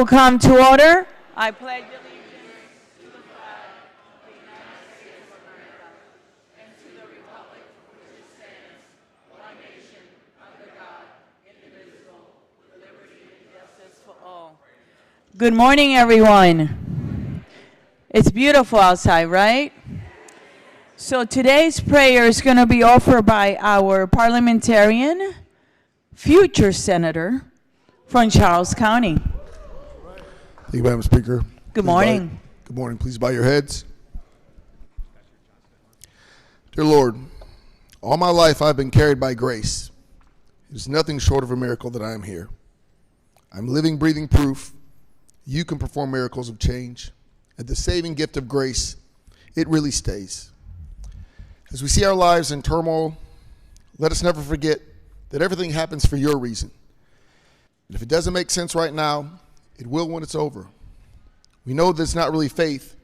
will come to order. I pledge allegiance to the flag of the United States of America and to the republic for which it stands, one nation, under God, indivisible, with liberty and justice for all. Good morning, everyone. It's beautiful outside, right? So today's prayer is going to be offered by our parliamentarian, future senator from Charles County. Thank you, Madam Speaker. Good morning. Good morning. Please bow your heads. Dear Lord, all my life I've been carried by grace. It is nothing short of a miracle that I am here. I'm living, breathing proof you can perform miracles of change, and the saving gift of grace, it really stays. As we see our lives in turmoil, let us never forget that everything happens for your reason. And if it doesn't make sense right now, it will when it's over. We know that it's not really faith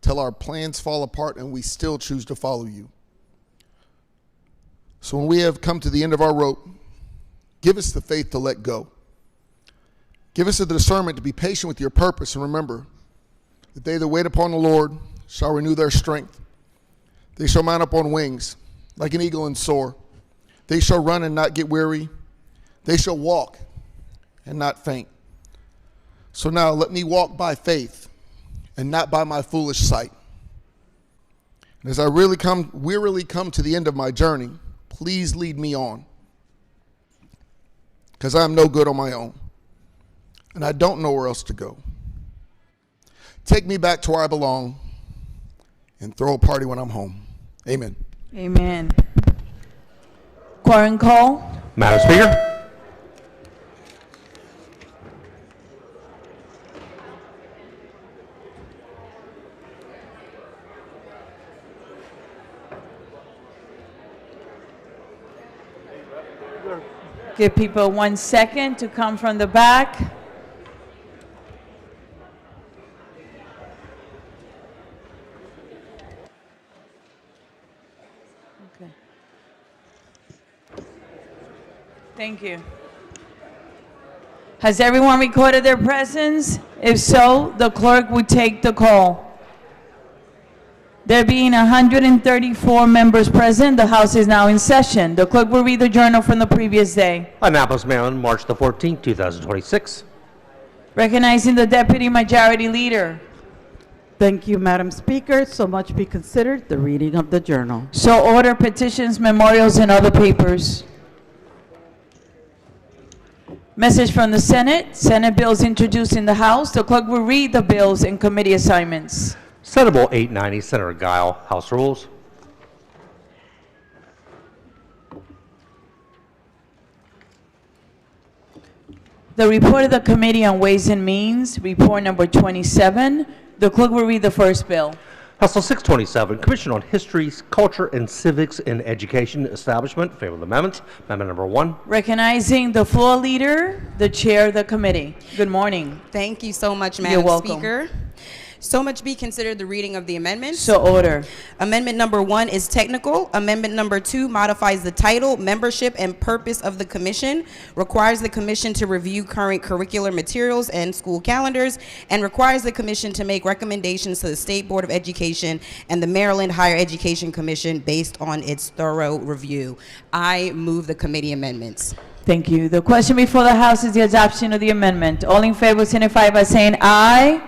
till our plans fall apart and we still choose to follow you. So when we have come to the end of our rope, give us the faith to let go. Give us the discernment to be patient with your purpose, and remember that they that wait upon the Lord shall renew their strength. They shall mount up on wings like an eagle and soar. They shall run and not get weary. They shall walk and not faint. So now let me walk by faith and not by my foolish sight. And as I wearily come to the end of my journey, please lead me on, because I am no good on my own, and I don't know where else to go. Take me back to where I belong and throw a party when I'm home. Amen. Amen. Quorum call. Madam Speaker. Give people 1 second to come from the back. Okay. Thank you. Has everyone recorded their presence? If so, the clerk would take the call. There being 134 members present, the House is now in session. The clerk will read the journal from the previous day. Annapolis, Maryland, March the 14th, 2026. Recognizing the Deputy Majority Leader. Thank you, Madam Speaker. So much be considered the reading of the journal. So order petitions, memorials, and other papers. Message from the Senate. Senate bills introduced in the House. The clerk will read the bills and committee assignments. Senate Bill 890, Senator Guile, House Rules. The report of the Committee on Ways and Means, report number 27. The clerk will read the first bill. House Bill 627, Commission on History, Culture, and Civics in Education Establishment. Favorable amendments. Amendment number 1. Recognizing the floor leader, the chair of the committee. Good morning. Thank you so much, You're Madam welcome. Speaker. So much be considered the reading of the amendments. So order. Amendment number 1 is technical. Amendment number 2 modifies the title, membership, and purpose of the commission, requires the commission to review current curricular materials and school calendars, and requires the commission to make recommendations to the State Board of Education and the Maryland Higher Education Commission based on its thorough review. I move the committee amendments. Thank you. The question before the House is the adoption of the amendment. All in favor signify by saying aye.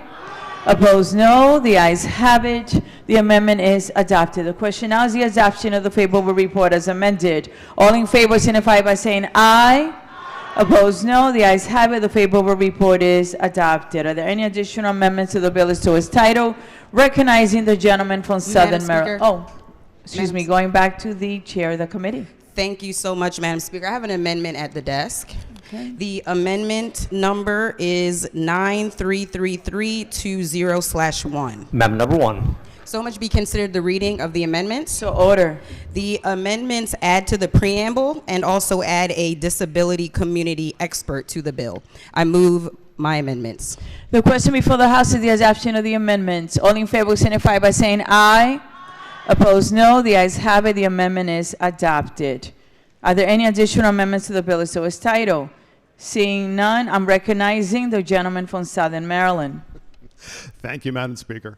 Opposed, no. The ayes have it. The amendment is adopted. The question now is the adoption of the favorable report as amended. All in favor signify by saying aye. Opposed, no. The ayes have it. The favorable report is adopted. Are there any additional amendments to the bill as to its title? Recognizing the gentleman from Southern Maryland. Oh, excuse me. Going back to the chair of the committee. Thank you so much, Madam Speaker. I have an amendment at the desk. Okay. The amendment number is 933320/1. Amendment number 1. So much be considered the reading of the amendments. So order. The amendments add to the preamble and also add a disability community expert to the bill. I move my amendments. The question before the House is the adoption of the amendments. All in favor signify by saying aye. Opposed, no. The ayes have it. The amendment is adopted. Are there any additional amendments to the bill as to its title? Seeing none, I'm recognizing the gentleman from Southern Maryland. Thank you, Madam Speaker.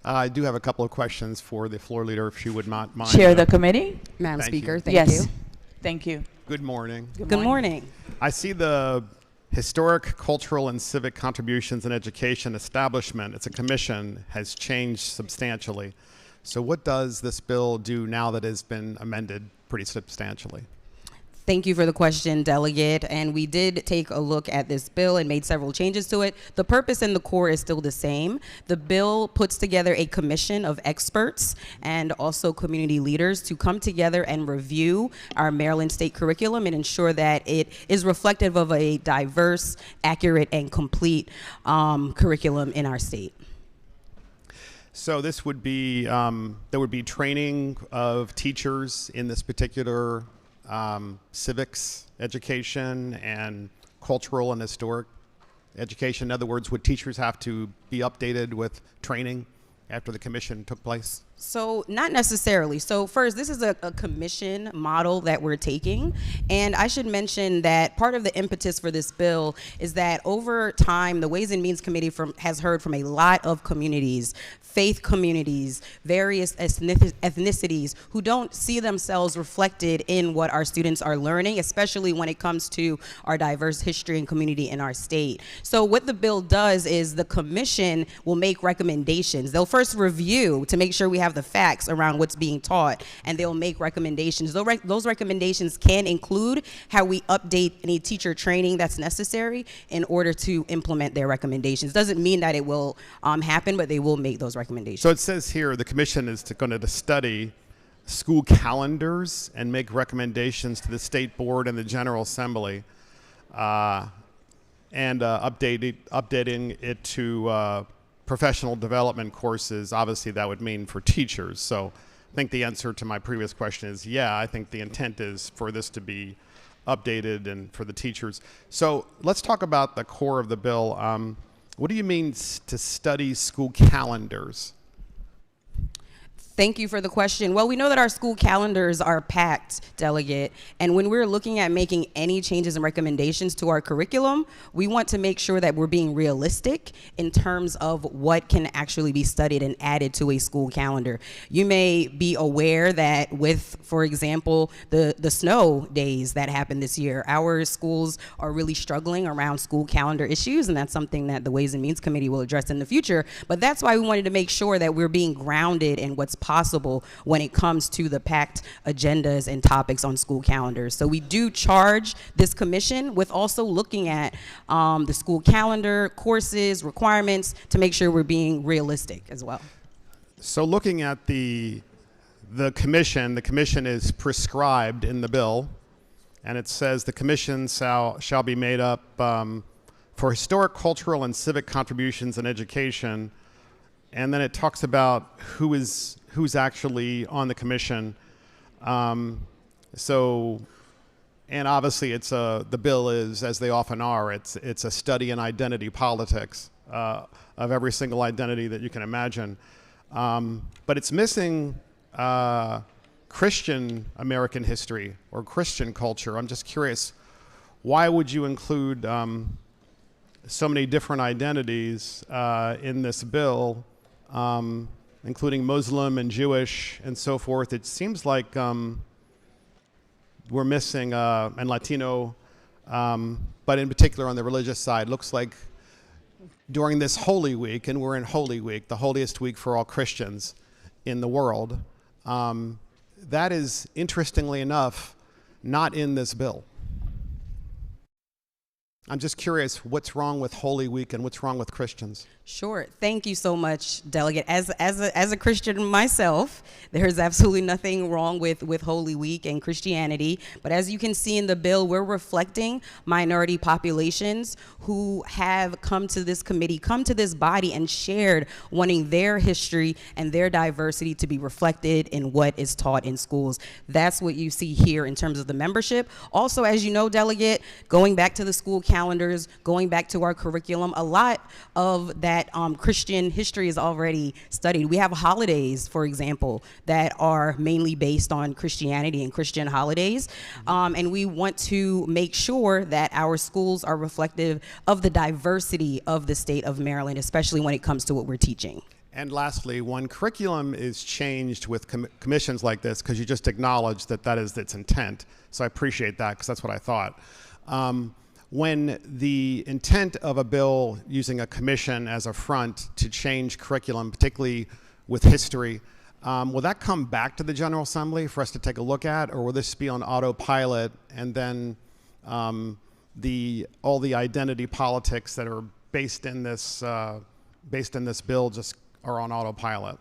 I do have a couple of questions for the floor leader, if she would not mind. Chair of the committee? Madam Thank Speaker, you. thank Yes. you. Thank you. Good morning. Good morning. I see the Historic, Cultural, and Civic Contributions in Education Establishment, it's a commission, has changed substantially. So what does this bill do now that it's been amended pretty substantially? Thank you for the question, Delegate. And we did take a look at this bill and made several changes to it. The purpose and the core is still the same. The bill puts together a commission of experts and also community leaders to come together and review our Maryland state curriculum and ensure that it is reflective of a diverse, accurate, and complete curriculum in our state. So this would be, there would be training of teachers in this particular civics education and cultural and historic education. In other words, would teachers have to be updated with training after the commission took place? So not necessarily. So first, this is a commission model that we're taking. And I should mention that part of the impetus for this bill is that over time, the Ways and Means Committee has heard from a lot of communities, faith communities, various ethnicities who don't see themselves reflected in what our students are learning, especially when it comes to our diverse history and community in our state. So what the bill does is the commission will make recommendations. They'll first review to make sure we have the facts around what's being taught, and they'll make recommendations. Those recommendations can include how we update any teacher training that's necessary in order to implement their recommendations. Doesn't mean that it will happen, but they will make those recommendations. So it says here the commission is going to study school calendars and make recommendations to the state board and the General Assembly, and updating it to professional development courses. Obviously that would mean for teachers. So I think the answer to my previous question is yeah, I think the intent is for this to be updated and for the teachers. So let's talk about the core of the bill. What do you mean to study school calendars? Thank you for the question. Well, we know that our school calendars are packed, Delegate, and when we're looking at making any changes and recommendations to our curriculum, we want to make sure that we're being realistic in terms of what can actually be studied and added to a school calendar. You may be aware that with, for example, the snow days that happened this year, our schools are really struggling around school calendar issues, and that's something that the Ways and Means Committee will address in the future. But that's why we wanted to make sure that we're being grounded in what's possible when it comes to the packed agendas and topics on school calendars. So we do charge this commission with also looking at the school calendar, courses, requirements to make sure we're being realistic as well. So looking at the commission is prescribed in the bill, and it says the commission shall be made up for historic, cultural, and civic contributions in education. And then it talks about who's actually on the commission. And obviously the bill is, as they often are, it's a study in identity politics of every single identity that you can imagine. But it's missing Christian American history or Christian culture. I'm just curious, why would you include so many different identities in this bill, including Muslim and Jewish and so forth? It seems like we're missing, and Latino, but in particular on the religious side, looks like during this Holy Week, and we're in Holy Week, the holiest week for all Christians in the world, that is, interestingly enough, not in this bill. I'm just curious, what's wrong with Holy Week and what's wrong with Christians? Sure. Thank you so much, Delegate. As a Christian myself, there's absolutely nothing wrong with Holy Week and Christianity. But as you can see in the bill, we're reflecting minority populations who have come to this committee, come to this body, and shared wanting their history and their diversity to be reflected in what is taught in schools. That's what you see here in terms of the membership. Also, as you know, Delegate, going back to the school calendars, going back to our curriculum. A lot of that Christian history is already studied. We have holidays, for example, that are mainly based on Christianity and Christian holidays. And we want to make sure that our schools are reflective of the diversity of the state of Maryland, especially when it comes to what we're teaching. And lastly, when curriculum is changed with commissions like this, because you just acknowledged that that is its intent, so I appreciate that, because that's what I thought. When the intent of a bill using a commission as a front to change curriculum, particularly with history, will that come back to the General Assembly for us to take a look at, or will this be on autopilot, and then all the identity politics that are based in this bill just are on autopilot?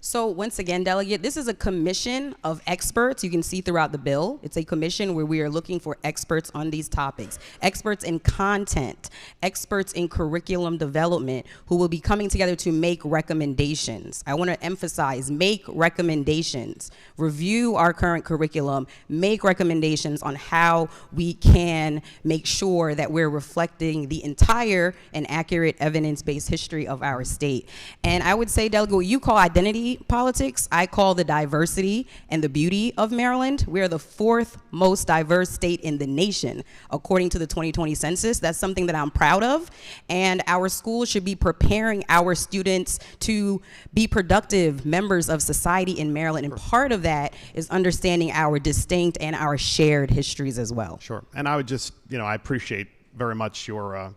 So once again, Delegate, this is a commission of experts. You can see throughout the bill, it's a commission where we are looking for experts on these topics, experts in content, experts in curriculum development, who will be coming together to make recommendations. I want to emphasize, make recommendations, review our current curriculum, make recommendations on how we can make sure that we're reflecting the entire and accurate evidence-based history of our state. And I would say, Delegate, what you call identity politics, I call the diversity and the beauty of Maryland. We are the 4th most diverse state in the nation, according to the 2020 census. That's something that I'm proud of. And our schools should be preparing our students to be productive members of society in Maryland. And part of that is understanding our distinct and our shared histories as well. Sure. And I would just, I appreciate very much your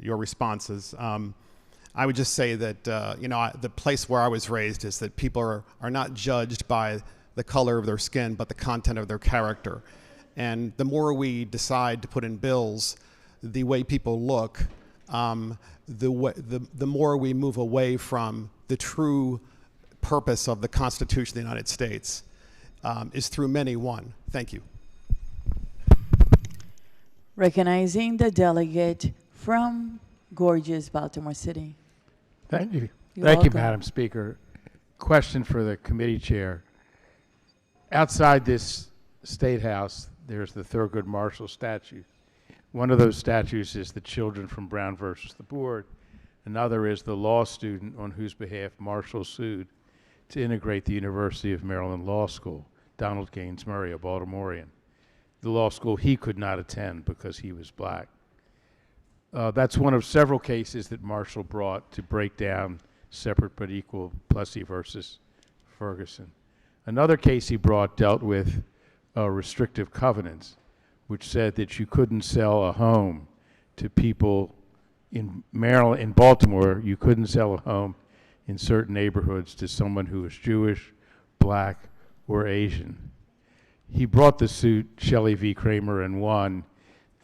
responses. I would just say that, the place where I was raised is that people are not judged by the color of their skin, but the content of their character. And the more we decide to put in bills the way people look, the more we move away from the true purpose of the Constitution of the United States, is through many one. Thank you. Recognizing the delegate from gorgeous Baltimore City. Thank you. You're Thank you, welcome. Madam Speaker. Question for the committee chair. Outside this State House, there's the Thurgood Marshall statue. One of those statues is the children from Brown versus the Board. Another is the law student on whose behalf Marshall sued to integrate the University of Maryland Law School, Donald Gaines Murray, a Baltimorean. The law school he could not attend because he was black. That's one of several cases that Marshall brought to break down separate but equal Plessy versus Ferguson. Another case he brought dealt with restrictive covenants, which said that you couldn't sell a home to people in Maryland, in Baltimore. You couldn't sell a home in certain neighborhoods to someone who was Jewish, black, or Asian. He brought the suit, Shelley v. Kramer, and won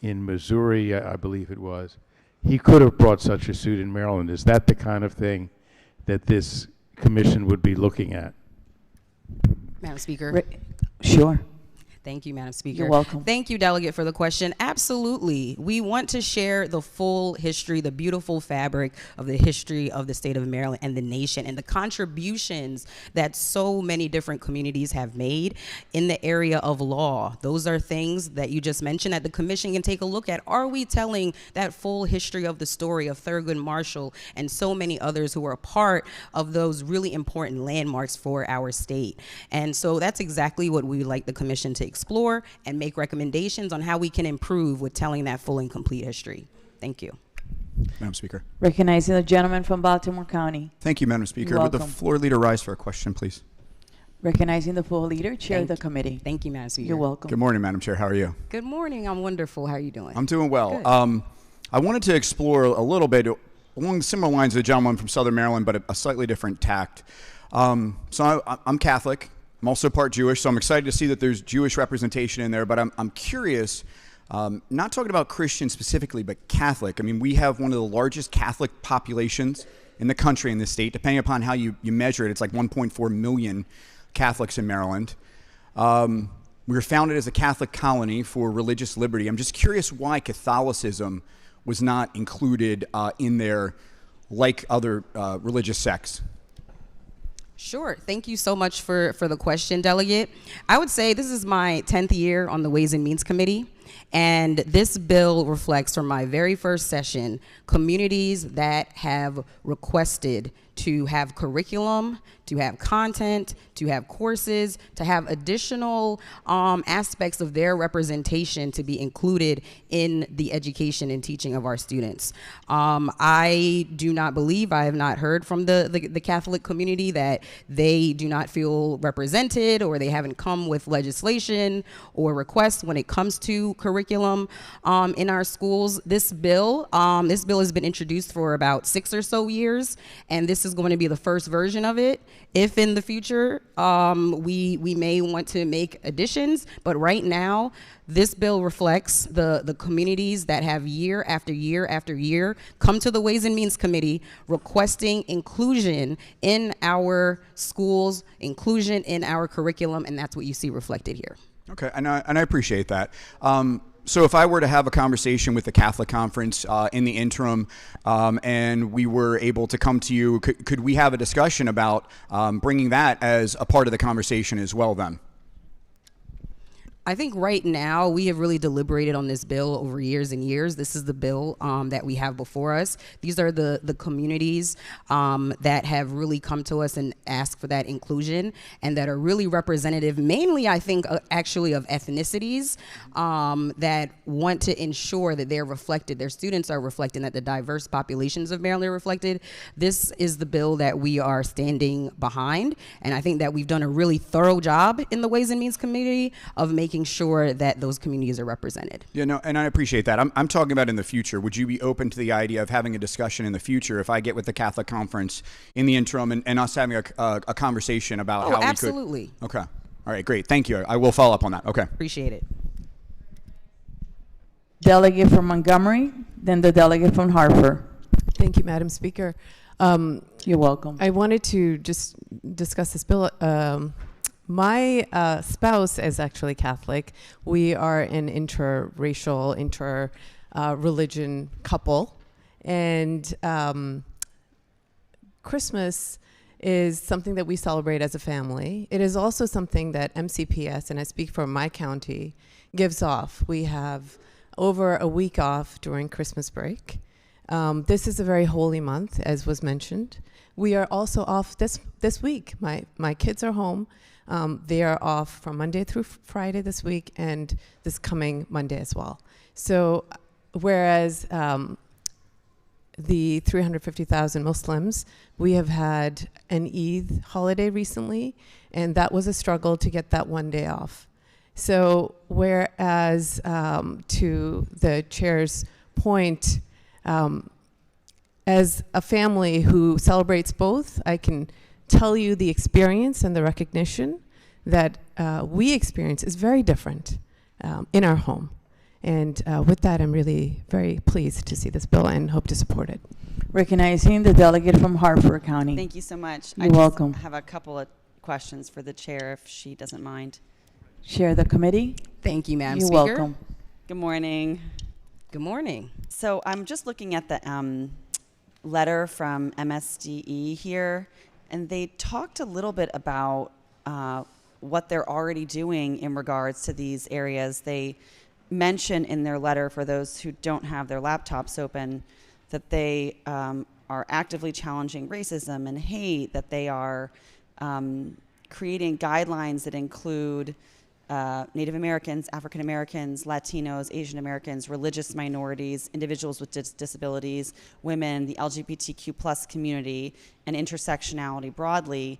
in Missouri, I believe it was. He could have brought such a suit in Maryland. Is that the kind of thing that this commission would be looking at? Madam Speaker. Sure. Thank you, Madam Speaker. You're welcome. Thank you, Delegate, for the question. Absolutely. We want to share the full history, the beautiful fabric of the history of the state of Maryland and the nation, and the contributions that so many different communities have made in the area of law. Those are things that you just mentioned that the commission can take a look at. Are we telling that full history of the story of Thurgood Marshall and so many others who were a part of those really important landmarks for our state? And so that's exactly what we would like the commission to explore and make recommendations on how we can improve with telling that full and complete history. Thank you. Madam Speaker. Recognizing the gentleman from Baltimore County. Thank you, Madam Speaker. You're Would the welcome. floor leader rise for a question, please? Recognizing the full leader, chair of the Thank- committee. Thank you, Madam Speaker. You're welcome. Good morning, Madam Chair. How are you? Good morning. I'm wonderful. How are you doing? I'm doing well. Good. I wanted to explore a little bit along similar lines of the gentleman from Southern Maryland, but a slightly different tact. So I'm Catholic. I'm also part Jewish, so I'm excited to see that there's Jewish representation in there, but I'm curious, not talking about Christian specifically, but Catholic. I mean, we have one of the largest Catholic populations in the country, in this state. Depending upon how you measure it, it's like 1.4 million Catholics in Maryland. We were founded as a Catholic colony for religious liberty. I'm just curious why Catholicism was not included in there like other religious sects. Sure. Thank you so much for the question, Delegate. I would say this is my 10th year on the Ways and Means Committee. And this bill reflects, from my very first session, communities that have requested to have curriculum, to have content, to have courses, to have additional aspects of their representation to be included in the education and teaching of our students. I do not believe, I have not heard from the Catholic community that they do not feel represented or they haven't come with legislation or requests when it comes to curriculum in our schools. This bill has been introduced for about 6 or so years, and this is going to be the first version of it. If in the future we may want to make additions, but right now this bill reflects the communities that have year after year after year come to the Ways and Means Committee requesting inclusion in our schools, inclusion in our curriculum, and that's what you see reflected here. Okay, and I appreciate that. So if I were to have a conversation with the Catholic Conference in the interim, and we were able to come to you, could we have a discussion about bringing that as a part of the conversation as well then? I think right now we have really deliberated on this bill over years and years. This is the bill that we have before us. These are the communities that have really come to us and asked for that inclusion, and that are really representative, mainly I think actually of ethnicities that want to ensure that they're reflected, their students are reflected, that the diverse populations of Maryland are reflected. This is the bill that we are standing behind, and I think that we've done a really thorough job in the Ways and Means Committee of making sure that those communities are represented. Yeah, no, and I appreciate that. I'm talking about in the future. Would you be open to the idea of having a discussion in the future if I get with the Catholic Conference in the interim and us having a conversation about how we could? Absolutely. Okay. All right, great. Thank you. I will follow up on that. Okay. Appreciate it. Delegate from Montgomery, then the delegate from Harper. Thank you, Madam Speaker. You're welcome. I wanted to just discuss this bill. My spouse is actually Catholic. We are an interracial, inter-religion couple. And Christmas is something that we celebrate as a family. It is also something that MCPS, and I speak for my county, gives off. We have over a week off during Christmas break. This is a very holy month, as was mentioned. We are also off this week. My kids are home. They are off from Monday through Friday this week and this coming Monday as well. So whereas the 350,000 Muslims, we have had an Eid holiday recently, and that was a struggle to get that one day off. So whereas to the chair's point, as a family who celebrates both, I can tell you the experience and the recognition that we experience is very different in our home. And with that, I'm really very pleased to see this bill and hope to support it. Recognizing the delegate from Harper County. Thank you so much. You're welcome. I have a couple of questions for the chair, if she doesn't mind. Chair the committee. Thank you, Madam You're Speaker. welcome. Good morning. Good morning. So I'm just looking at the letter from MSDE here, and they talked a little bit about what they're already doing in regards to these areas. They mention in their letter, for those who don't have their laptops open, that they are actively challenging racism and hate, that they are creating guidelines that include Native Americans, African Americans, Latinos, Asian Americans, religious minorities, individuals with disabilities, women, the LGBTQ plus community, and intersectionality broadly.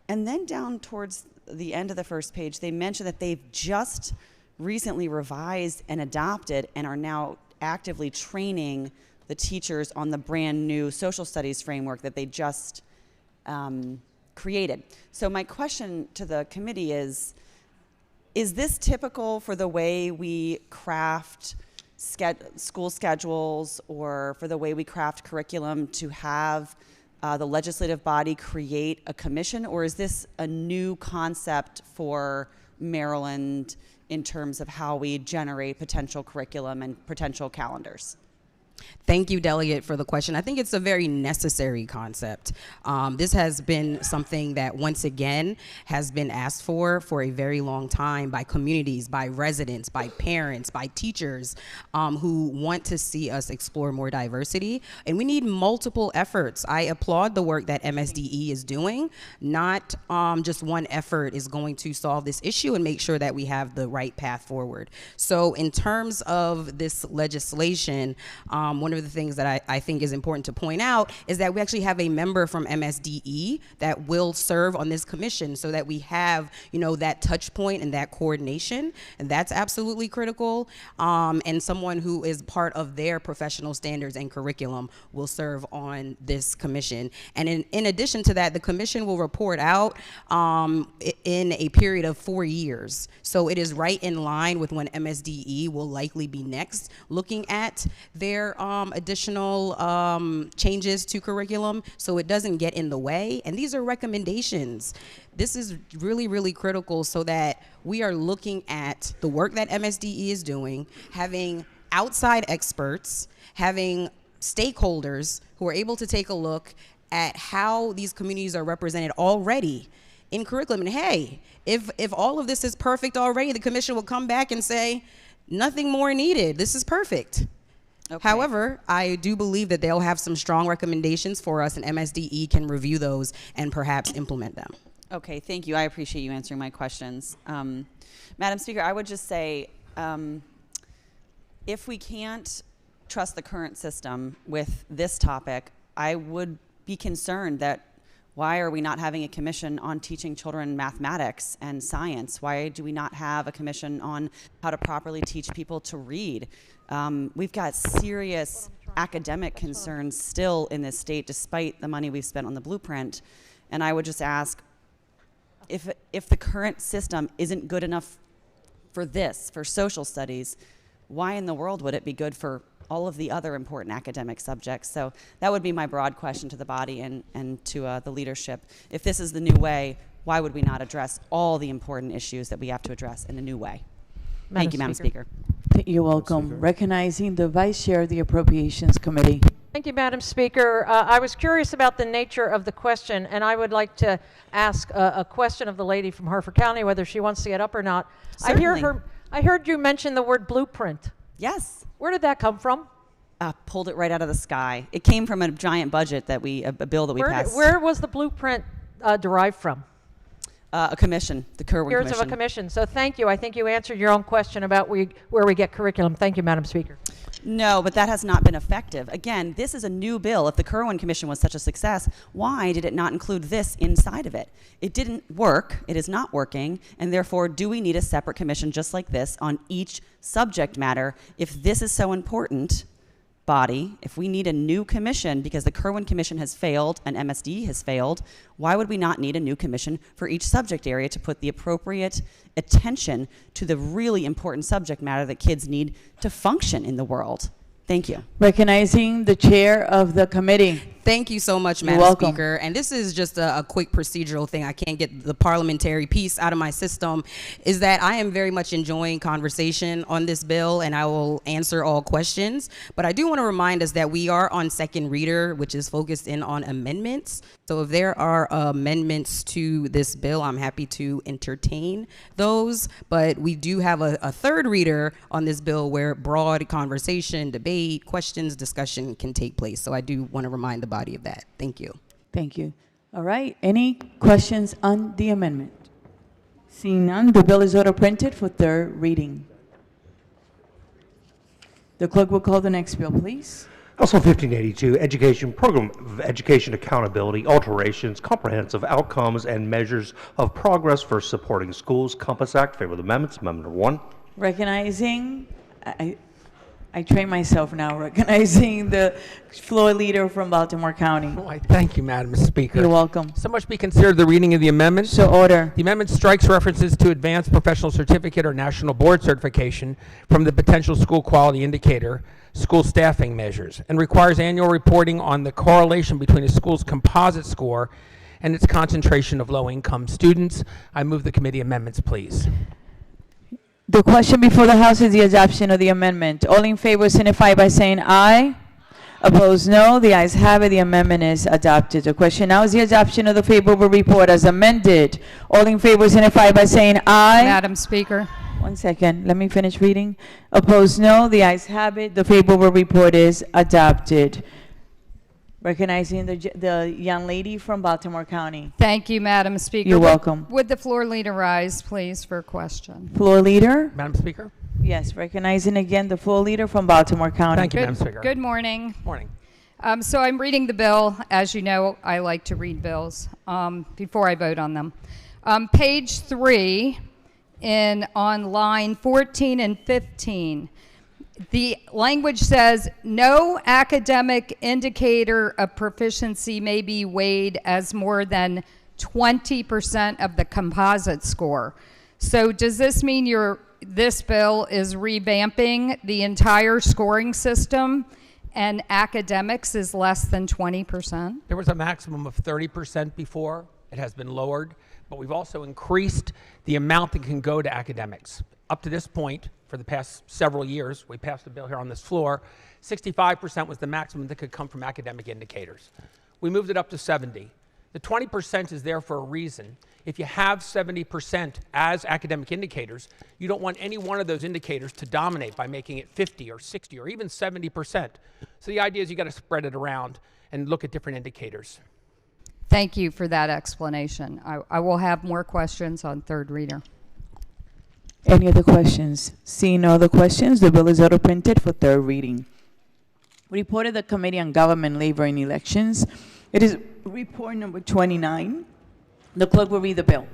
And then down towards the end of the first page, they mention that they've just recently revised and adopted and are now actively training the teachers on the brand new social studies framework that they just created. So my question to the committee is this typical for the way we craft school schedules, or for the way we craft curriculum, to have the legislative body create a commission, or is this a new concept for Maryland in terms of how we generate potential curriculum and potential calendars? Thank you, Delegate, for the question. I think it's a very necessary concept. This has been something that, once again, has been asked for a very long time by communities, by residents, by parents, by teachers who want to see us explore more diversity. And we need multiple efforts. I applaud the work that MSDE is doing. Not just one effort is going to solve this issue and make sure that we have the right path forward. So in terms of this legislation, one of the things that I think is important to point out is that we actually have a member from MSDE that will serve on this commission, so that we have, that touch point and that coordination, and that's absolutely critical. And someone who is part of their professional standards and curriculum will serve on this commission. And in addition to that, the commission will report out in a period of 4 years. So it is right in line with when MSDE will likely be next looking at their additional changes to curriculum, so it doesn't get in the way. And these are recommendations. This is really, really critical, so that we are looking at the work that MSDE is doing, having outside experts, having stakeholders who are able to take a look at how these communities are represented already in curriculum. And hey, if all of this is perfect already, the commission will come back and say, nothing more needed, this is perfect. Okay. However, I do believe that they'll have some strong recommendations for us, and MSDE can review those and perhaps implement them. Okay, thank you. I appreciate you answering my questions. Madam Speaker, I would just say, if we can't trust the current system with this topic, I would be concerned that why are we not having a commission on teaching children mathematics and science? Why do we not have a commission on how to properly teach people to read? We've got serious academic concerns still in this state, despite the money we've spent on the blueprint. And I would just ask, if the current system isn't good enough for this, for social studies, why in the world would it be good for all of the other important academic subjects? So that would be my broad question to the body and to the leadership. If this is the new way, why would we not address all the important issues that we have to address in a new way? Thank you, Madam Speaker. You're welcome. Recognizing the Vice Chair of the Appropriations Committee. Thank you, Madam Speaker. I was curious about the nature of the question, and I would like to ask a question of the lady from Harford County, whether she wants to get up or not. Certainly. I heard you mention the word blueprint. Yes. Where did that come from? Pulled it right out of the sky. It came from a giant budget that a bill that we passed. Where was the blueprint derived from? A commission, the Kerwin Years Commission. of a commission. So thank you. I think you answered your own question about where we get curriculum. Thank you, Madam Speaker. No, but that has not been effective. Again, this is a new bill. If the Kerwin Commission was such a success, why did it not include this inside of it? It didn't work. It is not working. And therefore, do we need a separate commission just like this on each subject matter? If this is so important, body, if we need a new commission because the Kerwin Commission has failed and MSD has failed, why would we not need a new commission for each subject area to put the appropriate attention to the really important subject matter that kids need to function in the world? Thank you. Recognizing the Chair of the committee. Thank you so much, Madam Speaker. And this is just a quick procedural thing. I can't get the parliamentary piece out of my system, is that I am very much enjoying conversation on this bill, and I will answer all questions. But I do want to remind us that we are on second reader, which is focused in on amendments. So if there are amendments to this bill, I'm happy to entertain those. But we do have a third reader on this bill where broad conversation, debate, questions, discussion can take place. So I do want to remind the body of that. Thank you. Thank you. All right. Any questions on the amendment? Seeing none, the bill is auto printed for third reading. The clerk will call the next bill, please. House Bill 1582, Education Program of Education Accountability, Alterations, Comprehensive Outcomes, and Measures of Progress for Supporting Schools, Compass Act. Favor the amendments. Amendment number 1. Recognizing, I train myself now, recognizing the floor leader from Baltimore County. Why, thank you, Madam Speaker. You're welcome. So much be considered the reading of the amendment. So order. The amendment strikes references to advanced professional certificate or national board certification from the potential school quality indicator, school staffing measures, and requires annual reporting on the correlation between a school's composite score and its concentration of low-income students. I move the committee amendments, please. The question before the House is the adoption of the amendment. All in favor signify by saying aye. Opposed, no. The ayes have it. The amendment is adopted. The question now is the adoption of the favorable report as amended. All in favor signify by saying aye. Madam Speaker. 1 second. Let me finish reading. Opposed, no. The ayes have it. The favorable report is adopted. Recognizing the young lady from Baltimore County. Thank you, Madam Speaker. You're welcome. Would the floor leader rise, please, for a question? Floor leader? Madam Speaker. Yes, recognizing again the floor leader from Baltimore County. Thank you, Madam Speaker. Good morning. Morning. So I'm reading the bill. As you know, I like to read bills before I vote on them. Page 3 on line 14 and 15. The language says, no academic indicator of proficiency may be weighed as more than 20% of the composite score. So does this mean this bill is revamping the entire scoring system and academics is less than 20%? There was a maximum of 30% before. It has been lowered, but we've also increased the amount that can go to academics. Up to this point, for the past several years, we passed a bill here on this floor, 65% was the maximum that could come from academic indicators. We moved it up to 70. The 20% is there for a reason. If you have 70% as academic indicators, you don't want any one of those indicators to dominate by making it 50 or 60 or even 70%. So the idea is you got to spread it around and look at different indicators. Thank you for that explanation. I will have more questions on third reader. Any other questions? Seeing no other questions, the bill is auto printed for third reading. Report of the Committee on Government, Labor, and Elections. It is report number 29. The clerk will read the bill.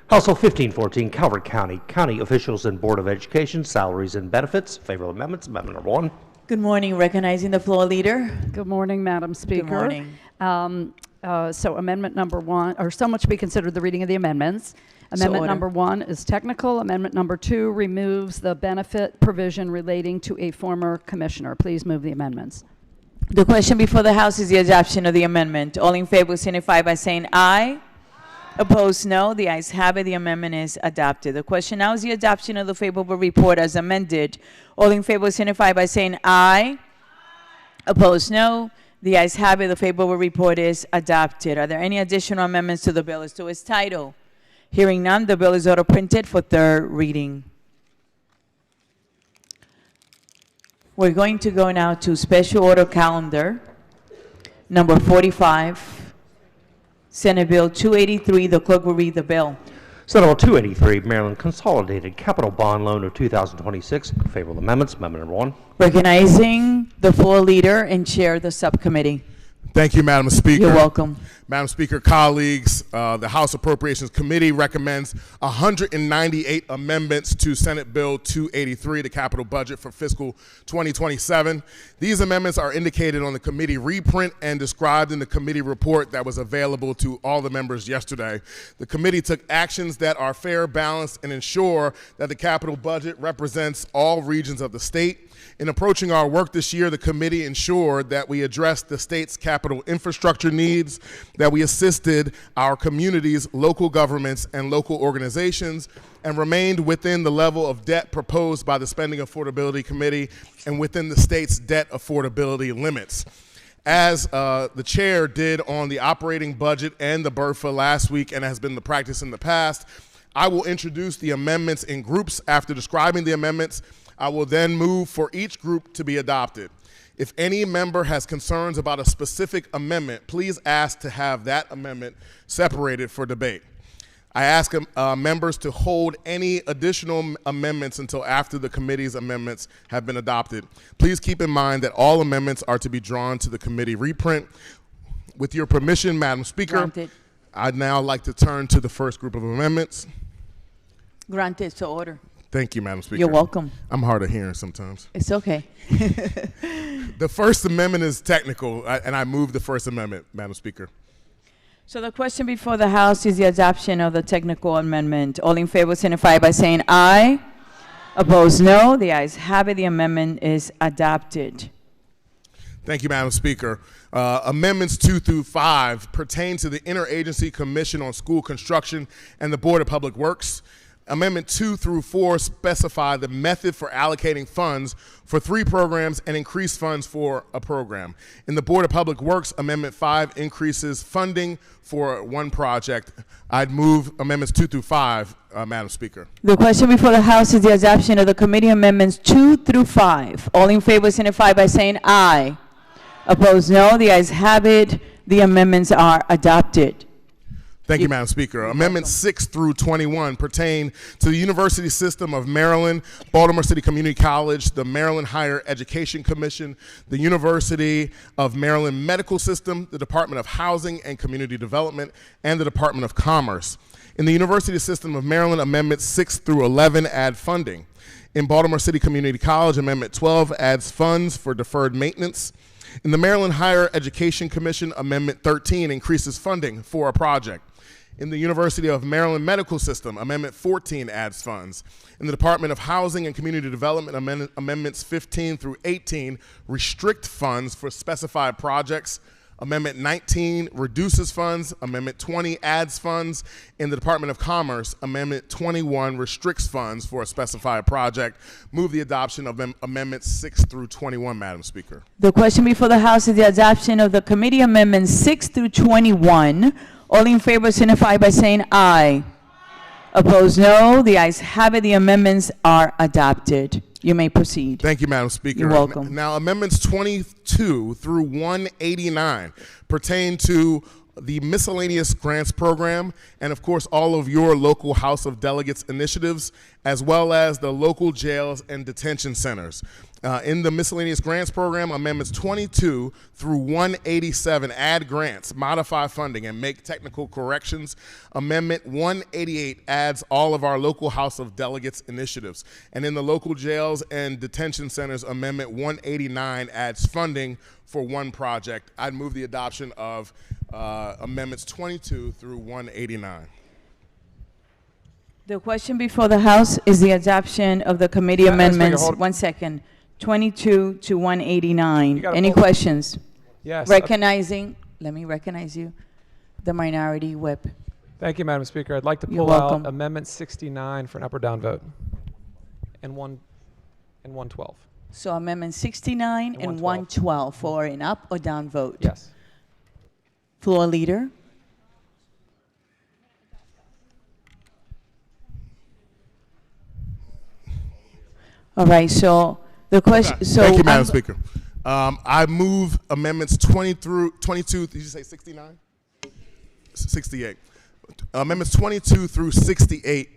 House Bill 1514, Calvert County, County Officials and Board of Education, Salaries and Benefits. Favorable amendments. Amendment number 1. Good morning. Recognizing the floor leader. Good morning, Madam Speaker. Good morning. So amendment number 1, or so much to be considered the reading of the amendments. Amendment number 1 is technical. Amendment number 2 removes the benefit provision relating to a former commissioner. Please move the amendments. The question before the House is the adoption of the amendment. All in favor signify by saying aye. Opposed, no. The ayes have it. The amendment is adopted. The question now is the adoption of the favorable report as amended. All in favor signify by saying aye. Opposed, no. The ayes have it. The favorable report is adopted. Are there any additional amendments to the bill as to its title? Hearing none, the bill is auto printed for third reading. We're going to go now to special order calendar number 45. Senate Bill 283, the clerk will read the bill. Senate Bill 283, Maryland Consolidated Capital Bond Loan of 2026. Favorable amendments. Amendment number 1. Recognizing the floor leader and chair of the subcommittee. Thank you, Madam Speaker. You're welcome. Madam Speaker, colleagues, the House Appropriations Committee recommends 198 amendments to Senate Bill 283, the capital budget for fiscal 2027. These amendments are indicated on the committee reprint and described in the committee report that was available to all the members yesterday. The committee took actions that are fair, balanced, and ensure that the capital budget represents all regions of the state. In approaching our work this year, the committee ensured that we addressed the state's capital infrastructure needs, that we assisted our communities, local governments, and local organizations, and remained within the level of debt proposed by the Spending Affordability Committee and within the state's debt affordability limits. As the chair did on the operating budget and the BRFA last week, and has been the practice in the past, I will introduce the amendments in groups. After describing the amendments, I will then move for each group to be adopted. If any member has concerns about a specific amendment, please ask to have that amendment separated for debate. I ask members to hold any additional amendments until after the committee's amendments have been adopted. Please keep in mind that all amendments are to be drawn to the committee reprint. With your permission, Madam Speaker, Granted. I'd now like to turn to the first group of amendments. Granted to order. Thank you, Madam Speaker. You're welcome. I'm hard of hearing sometimes. It's okay. The first amendment is technical, and I move the first amendment, Madam Speaker. So the question before the House is the adoption of the technical amendment. All in favor signify by saying aye. Opposed, no. The ayes have it. The amendment is adopted. Thank you, Madam Speaker. Amendments 2 through 5 pertain to the Interagency Commission on School Construction and the Board of Public Works. Amendment 2 through 4 specify the method for allocating funds for 3 programs and increase funds for a program. In the Board of Public Works, Amendment 5 increases funding for 1 project. I'd move Amendments 2 through 5, Madam Speaker. The question before the House is the adoption of the committee amendments 2 through 5. All in favor signify by saying aye. Opposed, no. The ayes have it. The amendments are adopted. Thank you, Madam Speaker. Amendments 6 through 21 pertain to the University System of Maryland, Baltimore City Community College, the Maryland Higher Education Commission, the University of Maryland Medical System, the Department of Housing and Community Development, and the Department of Commerce. In the University System of Maryland, Amendments 6 through 11 add funding. In Baltimore City Community College, Amendment 12 adds funds for deferred maintenance. In the Maryland Higher Education Commission, Amendment 13 increases funding for a project. In the University of Maryland Medical System, Amendment 14 adds funds. In the Department of Housing and Community Development, Amendments 15 through 18 restrict funds for specified projects. Amendment 19 reduces funds. Amendment 20 adds funds. In the Department of Commerce, Amendment 21 restricts funds for a specified project. Move the adoption of Amendments 6 through 21, Madam Speaker. The question before the House is the adoption of the committee amendments 6 through 21. All in favor signify by saying aye. Opposed, no. The ayes have it. The amendments are adopted. You may proceed. Thank you, Madam Speaker. You're welcome. Now, Amendments 22 through 189 pertain to the miscellaneous grants program and, of course, all of your local House of Delegates initiatives, as well as the local jails and detention centers. In the miscellaneous grants program, Amendments 22 through 187 add grants, modify funding, and make technical corrections. Amendment 188 adds all of our local House of Delegates initiatives. And in the local jails and detention centers, Amendment 189 adds funding for 1 project. I'd move the adoption of Amendments 22 through 189. The question before the House is the adoption of the committee amendments. 1 second. 22 to 189. Any questions? Yes. Recognizing, let me recognize you, the minority whip. Thank you, Madam Speaker. I'd like to You're pull out welcome. Amendment 69 for an up or down vote, and 112. So Amendment 69 and 112 for an up or down vote. Yes. Floor leader. All right, so the question. So thank you, Madam Speaker. I move Amendments 20 through 22. Did you say 69? 68. Amendments 22 through 68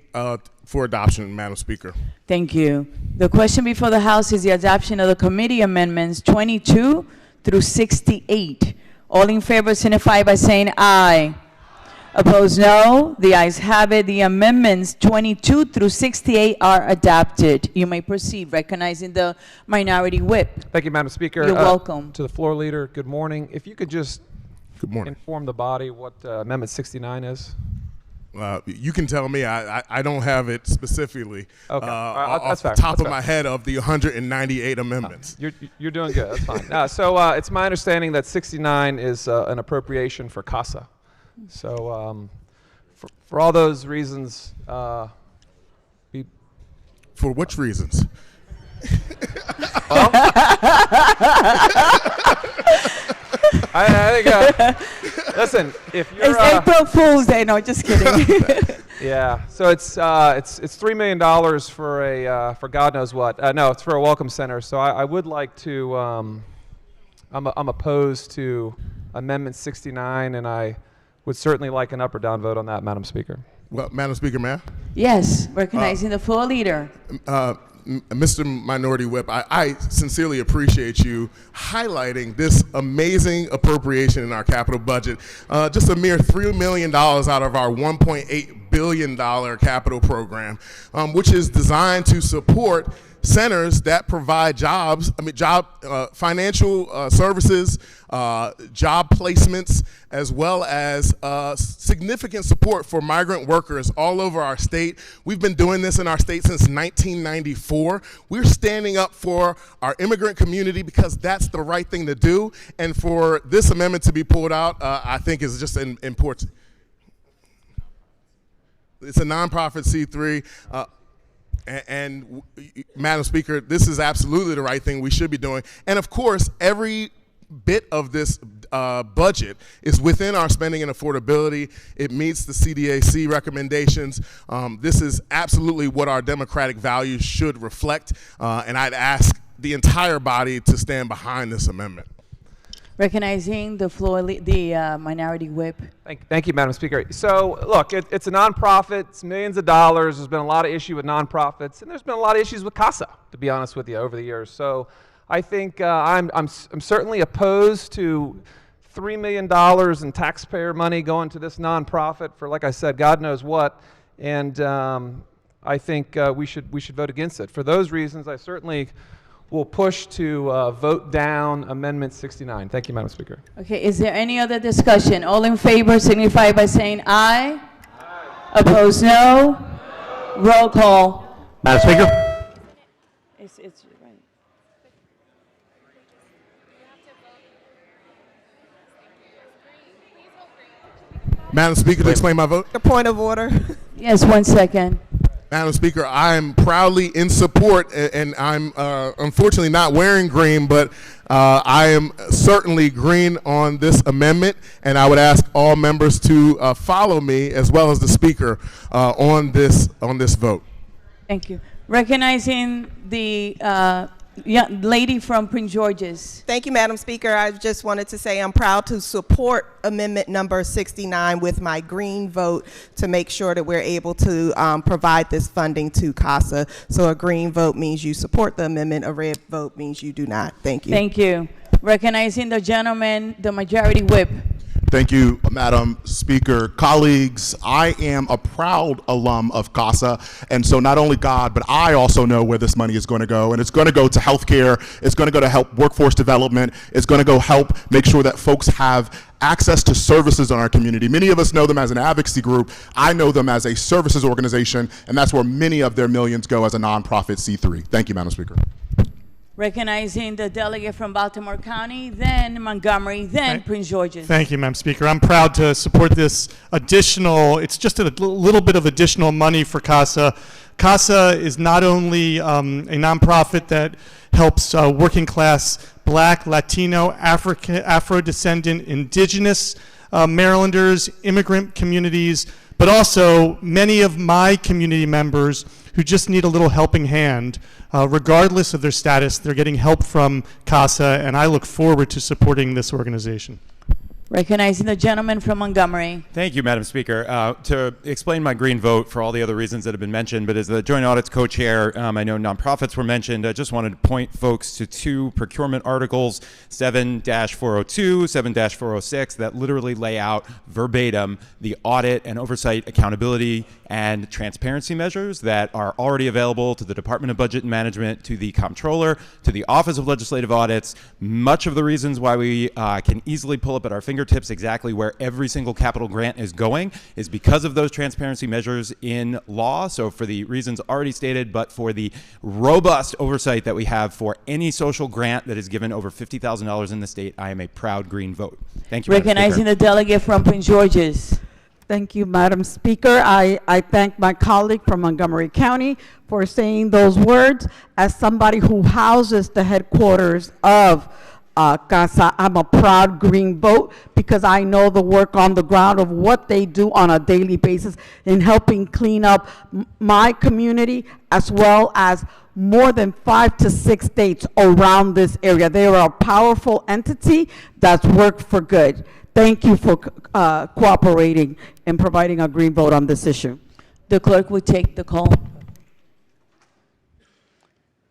for adoption, Madam Speaker. Thank you. The question before the House is the adoption of the committee amendments 22 through 68. All in favor signify by saying aye. Opposed, no. The ayes have it. The amendments 22 through 68 are adopted. You may proceed, recognizing the minority whip. Thank you, Madam Speaker. You're welcome. To the floor leader, good morning. If you could just good morning. Inform the body what Amendment 69 is. You can tell me. I don't have it specifically off the fair. top of my head of the 198 amendments. You're doing good. That's fine. So it's my understanding that 69 is an appropriation for CASA. So for all those reasons, for which reasons? Well, I think, listen, if you're... It's April Fool's Day. No, just kidding. Yeah, so it's $3 million for God knows what. No, it's for a welcome center. So I would like to, I'm opposed to Amendment 69, and I would certainly like an up or down vote on that, Madam Speaker. Well, Madam Speaker, may I? Yes, recognizing the floor leader. Mr. Minority Whip, I sincerely appreciate you highlighting this amazing appropriation in our capital budget. Just a mere $3 million out of our $1.8 billion capital program, which is designed to support centers that provide jobs, financial services, job placements, as well as significant support for migrant workers all over our state. We've been doing this in our state since 1994. We're standing up for our immigrant community because that's the right thing to do. And for this amendment to be pulled out, I think is just important. It's a nonprofit C3. Madam Speaker, this is absolutely the right thing we should be doing. And of course, every bit of this budget is within our spending and affordability. It meets the CDAC recommendations. This is absolutely what our democratic values should reflect. And I'd ask the entire body to stand behind this amendment. Recognizing the floor, the minority whip. Thank you, Madam Speaker. So, look, it's a nonprofit. It's millions of dollars. There's been a lot of issue with nonprofits, and there's been a lot of issues with CASA, to be honest with you, over the years. So, I think I'm certainly opposed to $3 million in taxpayer money going to this nonprofit for, like I said, God knows what. And I think we should vote against it. For those reasons, I certainly will push to vote down Amendment 69. Thank you, Madam Speaker. Okay, is there any other discussion? All in favor signify by saying aye. Opposed, no. Roll call. Madam Speaker. It's right. Madam Speaker, to explain my vote. A point of order. Yes, 1 second. Madam Speaker, I am proudly in support, and I'm unfortunately not wearing green, but I am certainly green on this amendment, and I would ask all members to follow me as well as the Speaker on this vote. Thank you. Recognizing the young lady from Prince George's. Thank you, Madam Speaker. I just wanted to say I'm proud to support amendment number 69 with my green vote to make sure that we're able to provide this funding to CASA. So a green vote means you support the amendment. A red vote means you do not. Thank you. Thank you. Recognizing the gentleman, the majority whip. Thank you, Madam Speaker. Colleagues, I am a proud alum of CASA, and so not only God, but I also know where this money is going to go, and it's going to go to healthcare, it's going to go to help workforce development, it's going to go help make sure that folks have access to services in our community. Many of us know them as an advocacy group. I know them as a services organization, and that's where many of their millions go as a nonprofit C3. Thank you, Madam Speaker. Recognizing the delegate from Baltimore County, then Montgomery, then Prince George's. Thank you, Madam Speaker. I'm proud to support this additional, it's just a little bit of additional money for CASA. CASA is not only a nonprofit that helps working class Black, Latino, Afro-descendant, indigenous Marylanders, immigrant communities, but also many of my community members who just need a little helping hand. Regardless of their status, they're getting help from CASA, and I look forward to supporting this organization. Recognizing the gentleman from Montgomery. Thank you, Madam Speaker. To explain my green vote for all the other reasons that have been mentioned, but as the Joint Audits co-chair, I know nonprofits were mentioned. I just wanted to point folks to two procurement articles, 7-402, 7-406, that literally lay out verbatim the audit and oversight accountability and transparency measures that are already available to the Department of Budget and Management, to the Comptroller, to the Office of Legislative Audits. Much of the reasons why we can easily pull up at our fingertips exactly where every single capital grant is going is because of those transparency measures in law. So for the reasons already stated, but for the robust oversight that we have for any social grant that is given over $50,000 in the state, I am a proud green vote. Thank you, Madam Recognizing Speaker. the delegate from Prince George's. Thank you, Madam Speaker. I thank my colleague from Montgomery County for saying those words. As somebody who houses the headquarters of CASA, I'm a proud green vote because I know the work on the ground of what they do on a daily basis in helping clean up my community as well as more than 5 to 6 states around this area. They are a powerful entity that's worked for good. Thank you for cooperating and providing a green vote on this issue. The clerk will take the call.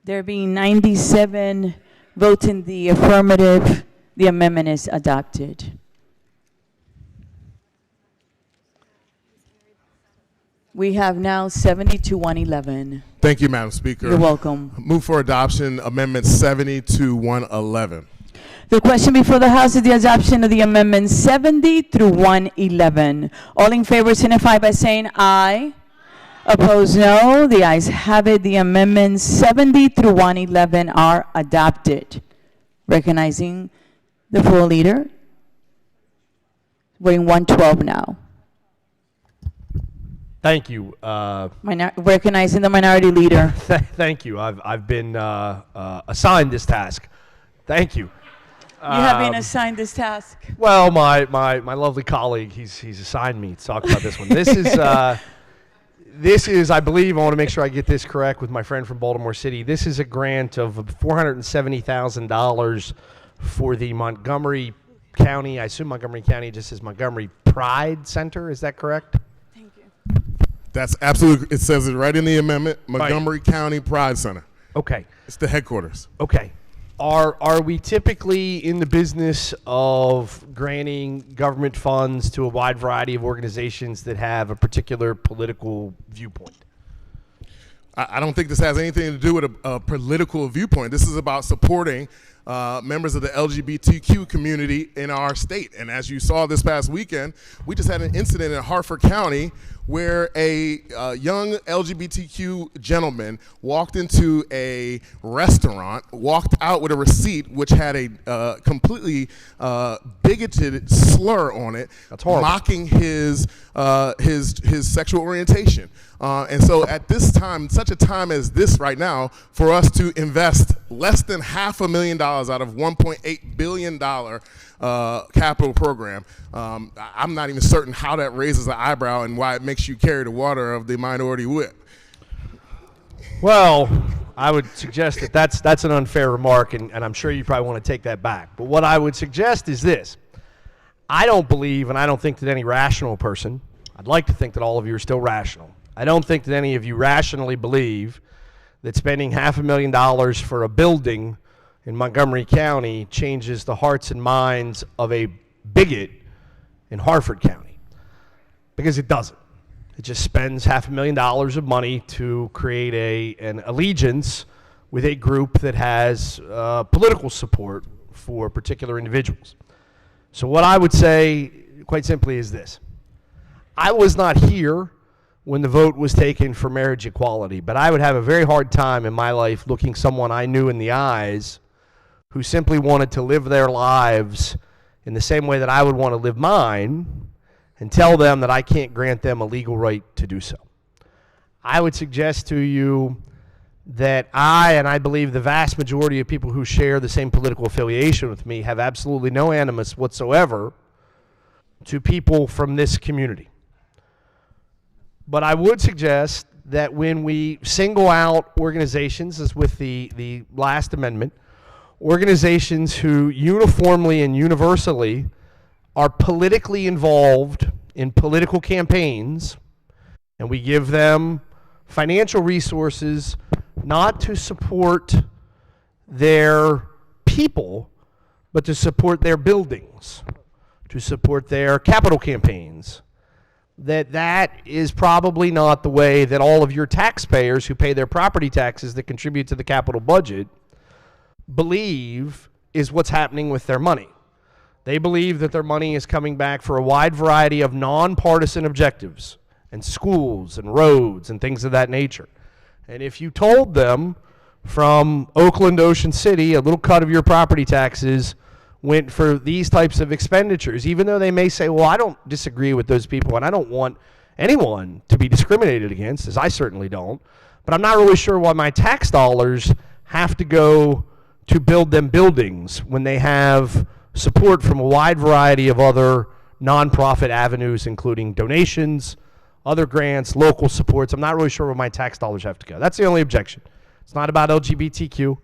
There being 97 votes in the affirmative, the amendment is adopted. We have now 70 to 111. Thank you, Madam Speaker. You're welcome. Move for adoption Amendment 70 to 111. The question before the House is the adoption of the amendments 70 through 111. All in favor signify by saying aye. Opposed, no. The ayes have it. The amendments 70 through 111 are adopted. Recognizing the floor leader. We're in 112 now. Thank you. Recognizing the minority leader. Thank you. I've been assigned this task. Thank you. You have been assigned this task. Well, my lovely colleague, he's assigned me to talk about this one. This is, I believe, I want to make sure I get this correct with my friend from Baltimore City. This is a grant of $470,000 for the Montgomery County, I assume Montgomery County just says Montgomery Pride Center. Is that correct? That's absolutely, it says it right in the amendment, Montgomery County Pride Center. Okay. It's the headquarters. Okay. Are we typically in the business of granting government funds to a wide variety of organizations that have a particular political viewpoint? I don't think this has anything to do with a political viewpoint. This is about supporting members of the LGBTQ community in our state. And as you saw this past weekend, we just had an incident in Harford County where a young LGBTQ gentleman walked into a restaurant, walked out with a receipt which had a completely bigoted slur on it, mocking his sexual orientation. And so at this time, such a time as this right now, for us to invest less than $500,000 out of $1.8 billion capital program, I'm not even certain how that raises an eyebrow and why it makes you carry the water of the minority whip. Well, I would suggest that that's an unfair remark, and I'm sure you probably want to take that back. But what I would suggest is this. I don't believe, and I don't think that any rational person, I'd like to think that all of you are still rational, I don't think that any of you rationally believe that spending $500,000 for a building in Montgomery County changes the hearts and minds of a bigot in Harford County, because it doesn't. It just spends $500,000 of money to create an allegiance with a group that has political support for particular individuals. So what I would say, quite simply, is this. I was not here when the vote was taken for marriage equality, but I would have a very hard time in my life looking someone I knew in the eyes who simply wanted to live their lives in the same way that I would want to live mine and tell them that I can't grant them a legal right to do so. I would suggest to you that and I believe the vast majority of people who share the same political affiliation with me, have absolutely no animus whatsoever to people from this community. But I would suggest that when we single out organizations, as with the last amendment, organizations who uniformly and universally are politically involved in political campaigns, and we give them financial resources not to support their people, but to support their buildings, to support their capital campaigns, that is probably not the way that all of your taxpayers who pay their property taxes that contribute to the capital budget believe is what's happening with their money. They believe that their money is coming back for a wide variety of nonpartisan objectives, and schools and roads and things of that nature. And if you told them from Oakland, Ocean City, a little cut of your property taxes went for these types of expenditures, even though they may say, well, I don't disagree with those people and I don't want anyone to be discriminated against, as I certainly don't, but I'm not really sure why my tax dollars have to go to build them buildings when they have support from a wide variety of other nonprofit avenues, including donations, other grants, local supports. I'm not really sure where my tax dollars have to go. That's the only objection. It's not about LGBTQ.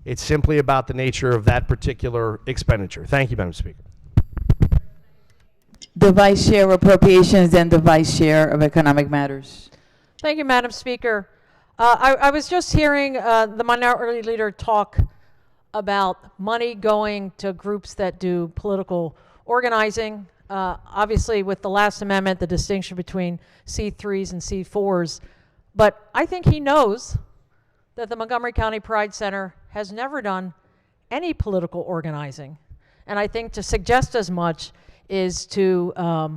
It's simply about the nature of that particular expenditure. Thank you, Madam Speaker. The Vice Chair of Appropriations and the Vice Chair of Economic Matters. Thank you, Madam Speaker. I was just hearing the minority leader talk about money going to groups that do political organizing. Obviously, with the last amendment, the distinction between C3s and C4s. But I think he knows that the Montgomery County Pride Center has never done any political organizing. And I think to suggest as much is to, I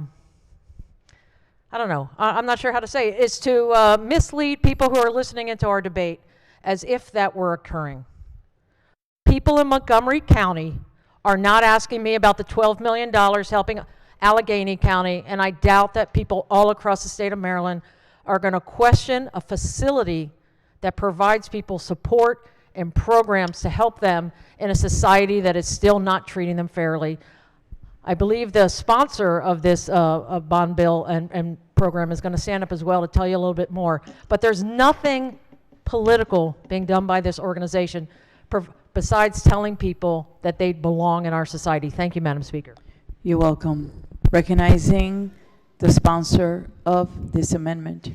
don't know, I'm not sure how to say it, is to mislead people who are listening into our debate as if that were occurring. People in Montgomery County are not asking me about the $12 million helping. Allegheny County, and I doubt that people all across the state of Maryland are going to question a facility that provides people support and programs to help them in a society that is still not treating them fairly. I believe the sponsor of this bond bill and program is going to stand up as well to tell you a little bit more. But there's nothing political being done by this organization besides telling people that they belong in our society. Thank you, Madam Speaker. You're welcome. Recognizing the sponsor of this amendment.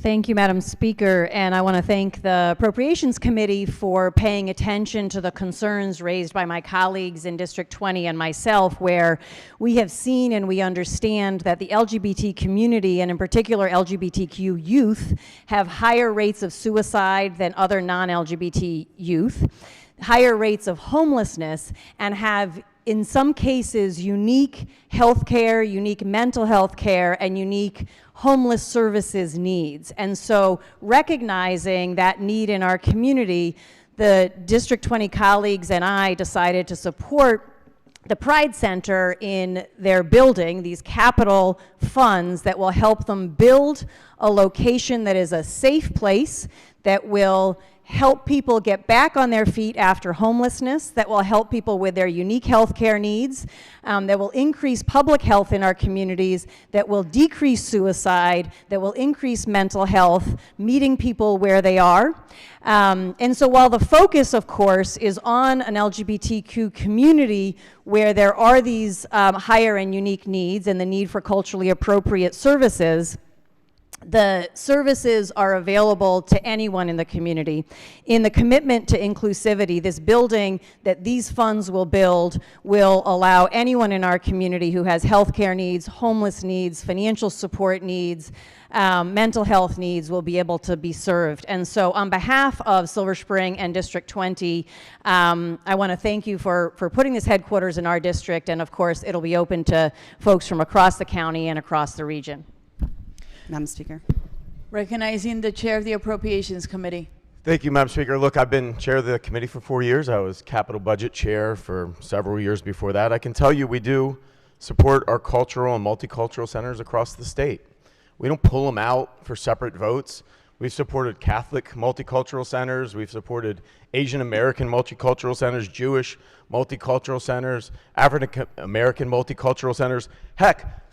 Thank you, Madam Speaker, and I want to thank the Appropriations Committee for paying attention to the concerns raised by my colleagues in District 20 and myself, where we have seen and we understand that the LGBT community, and in particular LGBTQ youth, have higher rates of suicide than other non-LGBT youth, higher rates of homelessness, and have in some cases unique health care, unique mental health care, and unique homeless services needs. And so recognizing that need in our community, the District 20 colleagues and I decided to support the Pride Center in their building, these capital funds that will help them build a location that is a safe place, that will help people get back on their feet after homelessness, that will help people with their unique health care needs, that will increase public health in our communities, that will decrease suicide, that will increase mental health, meeting people where they are. And so while the focus, of course, is on an LGBTQ community where there are these higher and unique needs and the need for culturally appropriate services, the services are available to anyone in the community. In the commitment to inclusivity, this building that these funds will build will allow anyone in our community who has healthcare needs, homeless needs, financial support needs, mental health needs will be able to be served. And so on behalf of Silver Spring and District 20, I want to thank you for putting this headquarters in our district, and of course it'll be open to folks from across the county and across the region. Madam Speaker. Recognizing the chair of the Appropriations Committee. Thank you, Madam Speaker. Look, I've been chair of the committee for 4 years. I was capital budget chair for several years before that. I can tell you we do support our cultural and multicultural centers across the state. We don't pull them out for separate votes. We've supported Catholic multicultural centers. We've supported Asian American multicultural centers, Jewish multicultural centers, African American multicultural centers. Heck,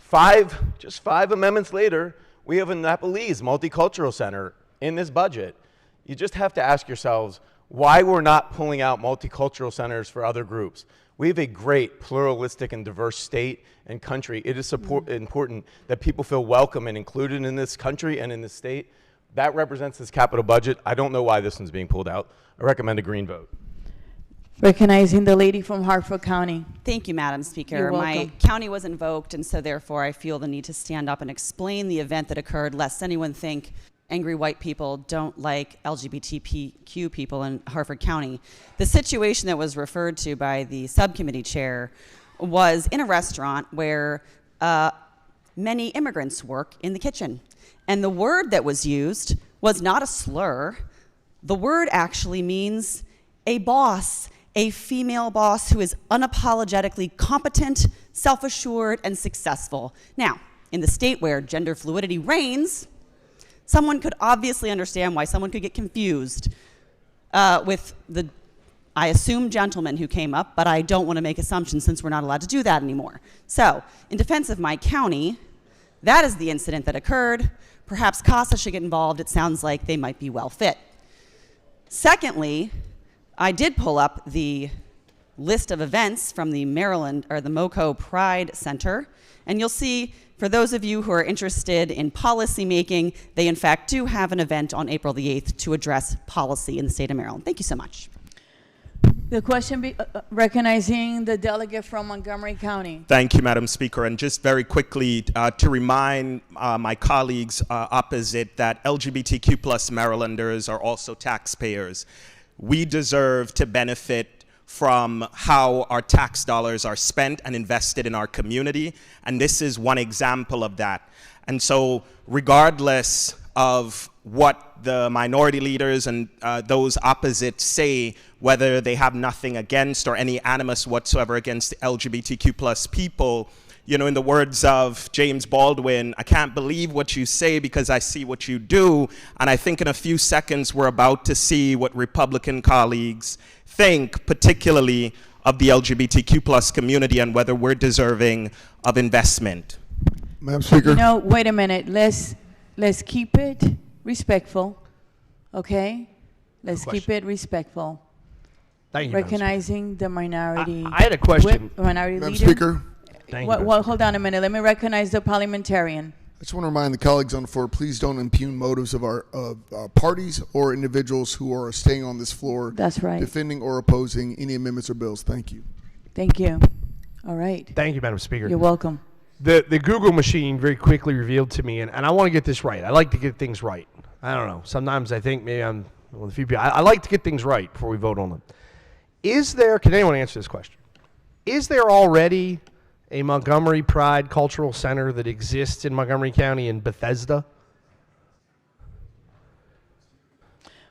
just five amendments later, we have a Nepalese multicultural center in this budget. You just have to ask yourselves why we're not pulling out multicultural centers for other groups. We have a great pluralistic and diverse state and country. It is important that people feel welcome and included in this country and in this state. That represents this capital budget. I don't know why this one's being pulled out. I recommend a green vote. Recognizing the lady from Hartford County. Thank you, Madam Speaker. You're welcome. My county was invoked, and so therefore I feel the need to stand up and explain the event that occurred, lest anyone think angry white people don't like LGBTQ people in Hartford County. The situation that was referred to by the subcommittee chair was in a restaurant where many immigrants work in the kitchen. And the word that was used was not a slur. The word actually means a boss. A female boss who is unapologetically competent, self-assured, and successful. Now, in the state where gender fluidity reigns, someone could obviously understand why someone could get confused with the, I assume, gentleman who came up, but I don't want to make assumptions since we're not allowed to do that anymore. So, in defense of my county, that is the incident that occurred. Perhaps CASA should get involved. It sounds like they might be well fit. Secondly, I did pull up the list of events from the Maryland, or the MoCo Pride Center, and you'll see, for those of you who are interested in policy making, they in fact do have an event on April the 8th to address policy in the state of Maryland. Thank you so much. The question recognizing the delegate from Montgomery County. Thank you, Madam Speaker. And just very quickly to remind my colleagues opposite that LGBTQ plus Marylanders are also taxpayers. We deserve to benefit from how our tax dollars are spent and invested in our community, and this is one example of that. And so regardless of what the minority leaders and those opposite say, whether they have nothing against or any animus whatsoever against LGBTQ plus people, You know, in the words of James Baldwin, I can't believe what you say because I see what you do. And I think in a few seconds, we're about to see what Republican colleagues think, particularly of the LGBTQ plus community and whether we're deserving of investment. Madam Speaker. No, wait a minute. Let's keep it respectful, okay? Let's keep it respectful. Thank you, Recognizing the minority. I had a question. Minority Madam leader. Speaker. Well, hold on a minute. Let me recognize the parliamentarian. I just want to remind the colleagues on the floor, please don't impugn motives of our parties or individuals who are staying on this floor. That's right. Defending or opposing any amendments or bills. Thank you. Thank you. All right. Thank you, Madam Speaker. You're welcome. The Google machine very quickly revealed to me, and I want to get this right. I like to get things right. I don't know. Sometimes I think maybe I'm one of the few people. I like to get things right before we vote on them. Can anyone answer this question? Is there already a Montgomery Pride Cultural Center that exists in Montgomery County in Bethesda?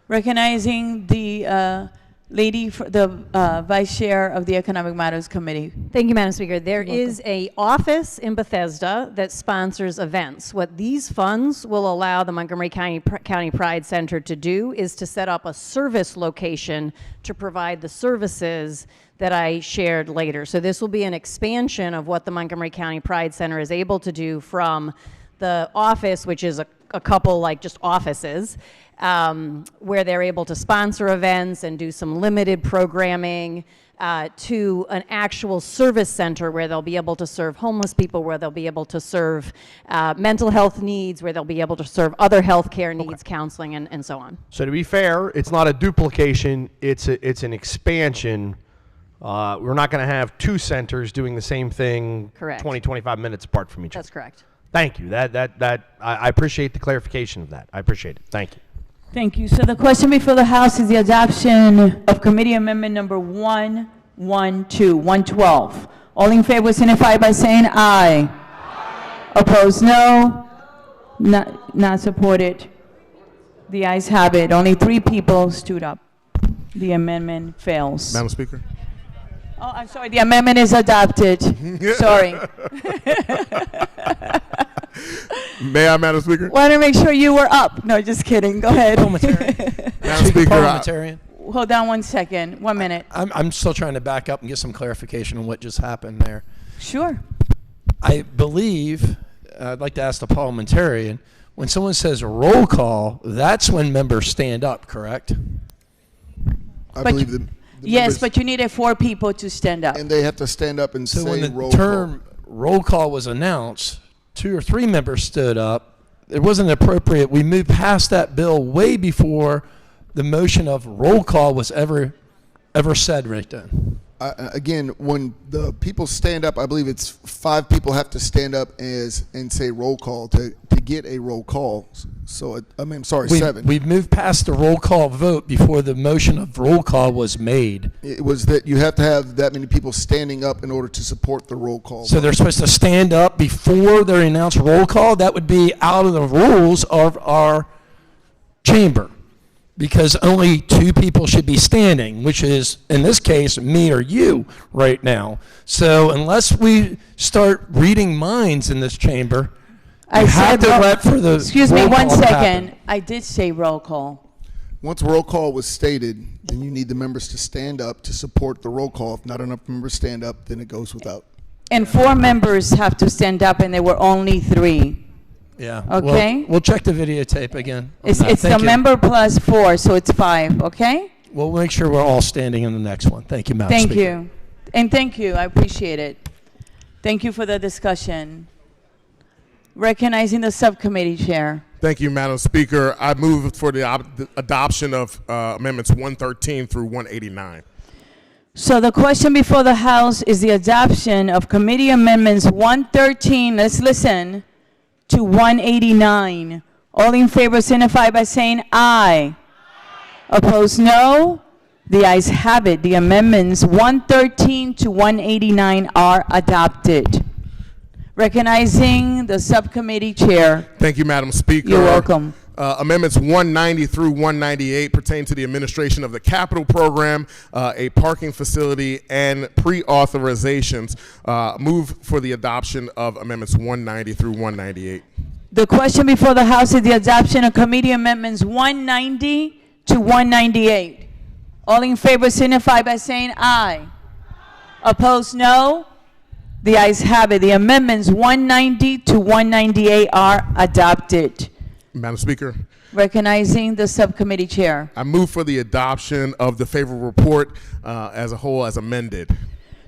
Recognizing the lady, the vice chair of the Economic Matters Committee. Thank you, Madam Speaker. There is an office in Bethesda that sponsors events. What these funds will allow the Montgomery County Pride Center to do is to set up a service location to provide the services that I shared later. So this will be an expansion of what the Montgomery County Pride Center is able to do from the office, which is a couple like just offices, where they're able to sponsor events and do some limited programming, to an actual service center where they'll be able to serve homeless people, where they'll be able to serve mental health needs, where they'll be able to serve other health care needs, counseling, and so on. So to be fair, it's not a duplication, it's an expansion. We're not going to have two centers doing the same thing. Correct. 20, 25 minutes apart from each other. That's correct. Thank you. I appreciate the clarification of that. I appreciate it. Thank you. Thank you. So the question before the House is the adoption of Committee Amendment number 112. All in favor signify by saying aye. Opposed, no. Not supported. The ayes have it. Only 3 people stood up. The amendment fails. Madam Speaker. Oh, I'm sorry. The amendment is adopted. Sorry. May I, Madam Speaker? Want to make sure you were up. No, just kidding. Go ahead. Madam Speaker, Parliamentarian. Hold on 1 second. 1 minute. I'm still trying to back up and get some clarification on what just happened there. Sure. I believe, I'd like to ask the parliamentarian, when someone says roll call, that's when members stand up, correct? I believe the Yes, members- but you needed 4 people to stand up. And they have to stand up and So say when the roll term roll call was announced, 2 or 3 members stood up. It wasn't appropriate. We moved past that bill way before the motion of roll call was ever said right then. Again, when the people stand up, I believe it's 5 people have to stand up and say roll call to get a roll call. So, I'm sorry, 7. We've moved past the roll call vote before the motion of roll call was made. It was that you have to have that many people standing up in order to support the roll call. So they're supposed to stand up before they announce roll call? That would be out of the rules of our chamber, because only 2 people should be standing, which is, in this case, me or you right now. So unless we start reading minds in this chamber, I have to let for the Excuse me roll 1 call to second. happen. I did say roll call. Once roll call was stated, then you need the members to stand up to support the roll call. If not enough members stand up, then it goes without. And 4 members have to stand up, and there were only 3. Yeah. Okay. We'll check the videotape again. on It's that. the Thank you. member plus 4, so it's 5, okay? We'll make sure we're all standing in the next one. Thank you, Madam Thank Speaker. you. And thank you. I appreciate it. Thank you for the discussion. Recognizing the subcommittee chair. Thank you, Madam Speaker. I move for the adoption of amendments 113 through 189. So the question before the House is the adoption of committee amendments 113, let's listen, to 189. All in favor signify by saying aye. Opposed, no. The ayes have it. The amendments 113 to 189 are adopted. Recognizing the subcommittee chair. Thank you, Madam Speaker. You're welcome. Amendments 190 through 198 pertain to the administration of the capital program, a parking facility, and pre-authorizations. Move for the adoption of Amendments 190 through 198. The question before the House is the adoption of committee amendments 190 to 198. All in favor signify by saying aye. Opposed, no. The ayes have it. The amendments 190 to 198 are adopted. Madam Speaker, Recognizing the subcommittee chair. I move for the adoption of the favorable report as a whole as amended.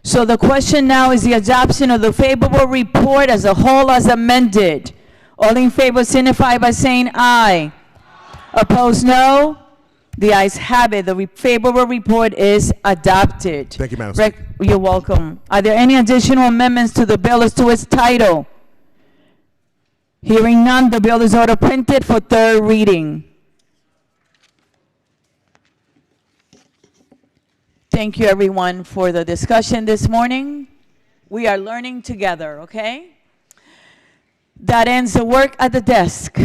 So the question now is the adoption of the favorable report as a whole as amended. All in favor signify by saying aye. Opposed, no. The ayes have it. The favorable report is adopted. Thank you, Madam Speaker. You're welcome. Are there any additional amendments to the bill as to its title? Hearing none, the bill is ordered printed for third reading. Thank you, everyone, for the discussion this morning. We are learning together, okay? That ends the work at the desk.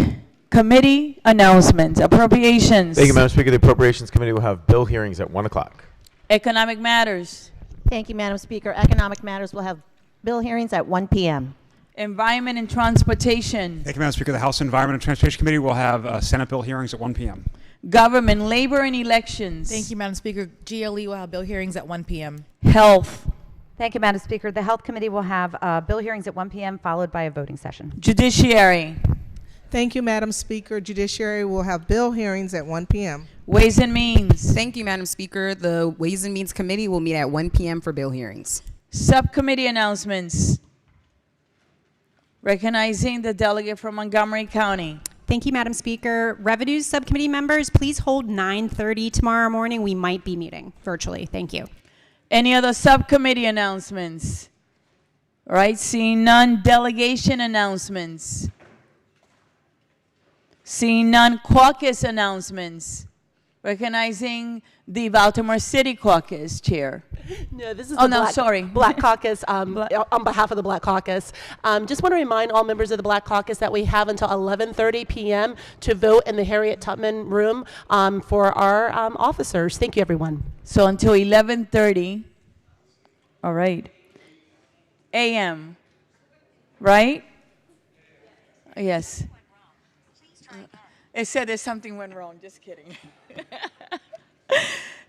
Committee announcements, appropriations. Thank you, Madam Speaker. The Appropriations Committee will have bill hearings at 1 o'clock. Economic matters. Thank you, Madam Speaker. Economic matters will have bill hearings at 1 p.m. Environment and transportation. Thank you, Madam Speaker. The House Environment and Transportation Committee will have Senate bill hearings at 1 p.m. Government, labor, and elections. Thank you, Madam Speaker. GLE will have bill hearings at 1 p.m. Health. Thank you, Madam Speaker. The Health Committee will have bill hearings at 1 p.m. followed by a voting session. Judiciary. Thank you, Madam Speaker. Judiciary will have bill hearings at 1 p.m. Ways and Means. Thank you, Madam Speaker. The Ways and Means Committee will meet at 1 p.m. for bill hearings. Subcommittee announcements. Recognizing the delegate from Montgomery County. Thank you, Madam Speaker. Revenues Subcommittee members, please hold 9:30 tomorrow morning. We might be meeting virtually. Thank you. Any other subcommittee announcements? All right, seeing none. Delegation announcements. Seeing none. Caucus announcements. Recognizing the Baltimore City Caucus chair. No, this is Oh, the no, Black, sorry. Black Caucus. On behalf of the Black Caucus, just want to remind all members of the Black Caucus that we have until 11:30 p.m. to vote in the Harriet Tubman room for our officers. Thank you, everyone. So until 11:30. All right. A.m. Right? Yes. It said that something went wrong. Just kidding.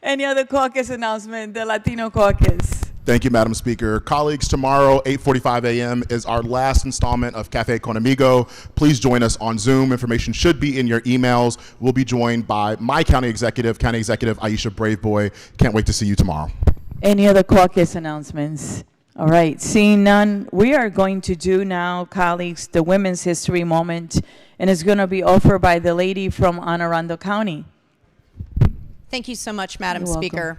Any other caucus announcement? The Latino Caucus. Thank you, Madam Speaker. Colleagues, tomorrow, 8:45 a.m. is our last installment of Cafe Con Amigo. Please join us on Zoom. Information should be in your emails. We'll be joined by my County Executive Aisha Braveboy. Can't wait to see you tomorrow. Any other caucus announcements? All right, seeing none, we are going to do now, colleagues, the Women's History Moment, and it's going to be offered by the lady from Anne Arundel County. Thank you so much, Madam You're welcome. Speaker.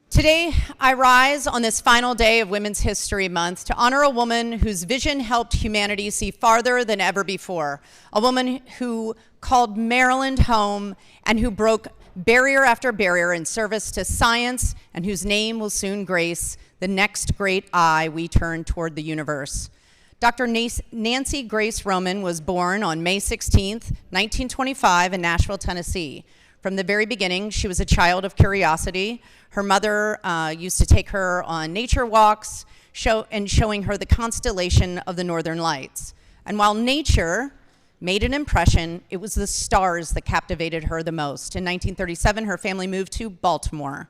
Today, I rise on this final day of Women's History Month to honor a woman whose vision helped humanity see farther than ever before, a woman who called Maryland home and who broke barrier after barrier in service to science, and whose name will soon grace the next great eye we turn toward the universe. Dr. Nancy Grace Roman was born on May 16th, 1925 in Nashville, Tennessee. From the very beginning, she was a child of curiosity. Her mother used to take her on nature walks showing her the constellation of the Northern Lights. And while nature made an impression, it was the stars that captivated her the most. In 1937, her family moved to Baltimore,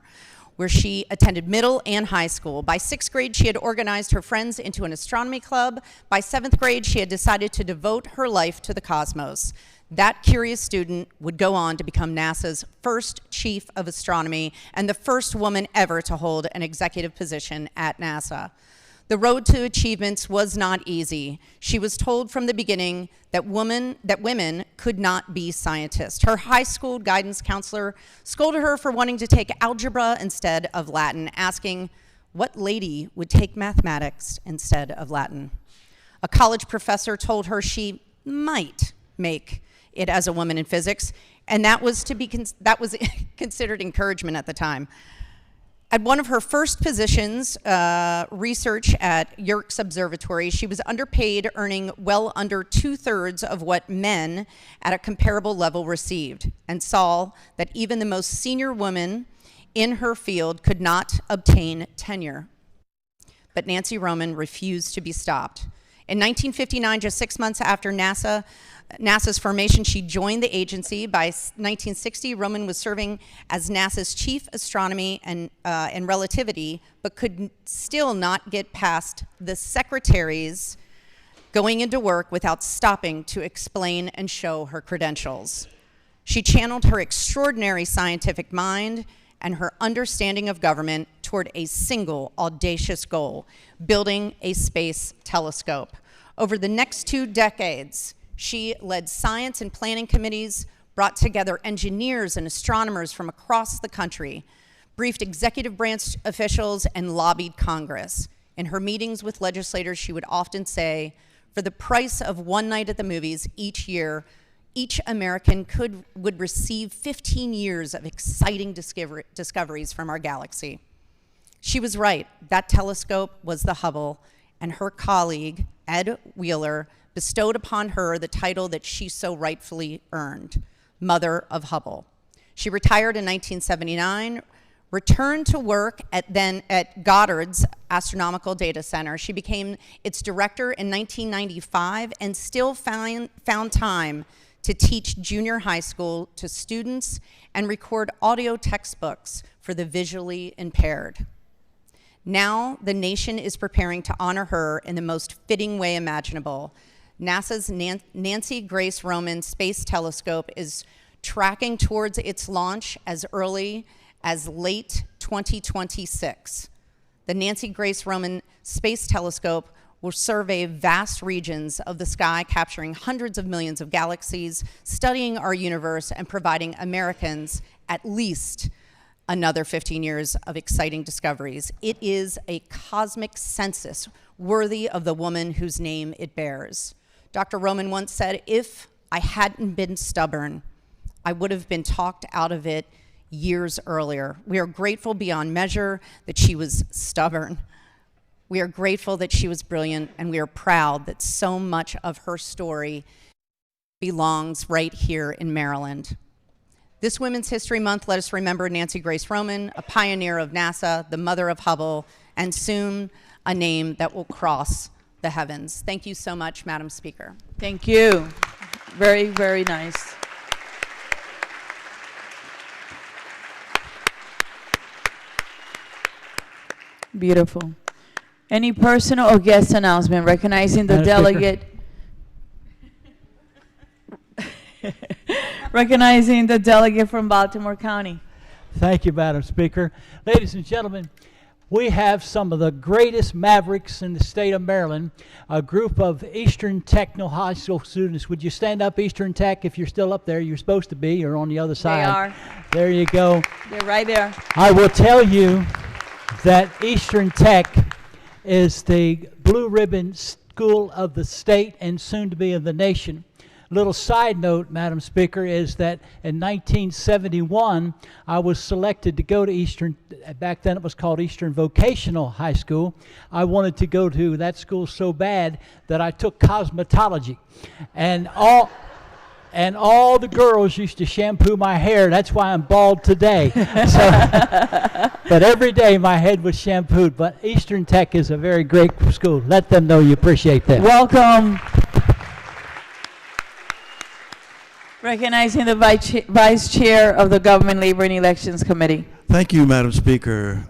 where she attended middle and high school. By 6th grade, she had organized her friends into an astronomy club. By 7th grade, she had decided to devote her life to the cosmos. That curious student would go on to become NASA's first chief of astronomy and the first woman ever to hold an executive position at NASA. The road to achievements was not easy. She was told from the beginning that women could not be scientists. Her high school guidance counselor scolded her for wanting to take algebra instead of Latin, asking what lady would take mathematics instead of Latin. A college professor told her she might make it as a woman in physics, and that was considered encouragement at the time. At one of her first positions, research at Yerkes Observatory, she was underpaid, earning well under 2/3 of what men at a comparable level received, and saw that even the most senior woman in her field could not obtain tenure. But Nancy Roman refused to be stopped. In 1959, just 6 months after NASA's formation, she joined the agency. By 1960, Roman was serving as NASA's chief astronomy and relativity, but could still not get past the secretaries going into work without stopping to explain and show her credentials. She channeled her extraordinary scientific mind and her understanding of government toward a single audacious goal: building a space telescope. Over the next 2 decades, she led science and planning committees, brought together engineers and astronomers from across the country, briefed executive branch officials, and lobbied Congress. In her meetings with legislators, she would often say, for the price of one night at the movies each year, each American would receive 15 years of exciting discoveries from our galaxy. She was right. That telescope was the Hubble, and her colleague, Ed Wheeler, bestowed upon her the title that she so rightfully earned, Mother of Hubble. She retired in 1979, returned to work at Goddard's Astronomical Data Center. She became its director in 1995 and still found time to teach junior high school to students and record audio textbooks for the visually impaired. Now, the nation is preparing to honor her in the most fitting way imaginable. NASA's Nancy Grace Roman Space Telescope is tracking towards its launch as early as late 2026. The Nancy Grace Roman Space Telescope will survey vast regions of the sky, capturing hundreds of millions of galaxies, studying our universe, and providing Americans at least another 15 years of exciting discoveries. It is a cosmic census worthy of the woman whose name it bears. Dr. Roman once said, "If I hadn't been stubborn, I would have been talked out of it years earlier." We are grateful beyond measure that she was stubborn. We are grateful that she was brilliant, and we are proud that so much of her story belongs right here in Maryland. This Women's History Month, let us remember Nancy Grace Roman, a pioneer of NASA, the mother of Hubble, and soon a name that will cross the heavens. Thank you so much, Madam Speaker. Thank you. Very, very nice. Beautiful. Any personal or guest announcement recognizing the delegate? Recognizing the delegate from Baltimore County. Thank you, Madam Speaker. Ladies and gentlemen, we have some of the greatest mavericks in the state of Maryland, a group of Eastern Technical High School students. Would you stand up, Eastern Tech, if you're still up there? You're supposed to be. You're on the other side. They are. There you go. They're right there. I will tell you that Eastern Tech is the blue ribbon school of the state and soon to be of the nation. Little side note, Madam Speaker, is that in 1971, I was selected to go to Eastern, back then it was called Eastern Vocational High School. I wanted to go to that school so bad that I took cosmetology. And all the girls used to shampoo my hair. That's why I'm bald today. But every day my head was shampooed. But Eastern Tech is a very great school. Let them know you appreciate that. Welcome. Recognizing the Vice Chair of the Government, Labor, and Elections Committee. Thank you, Madam Speaker.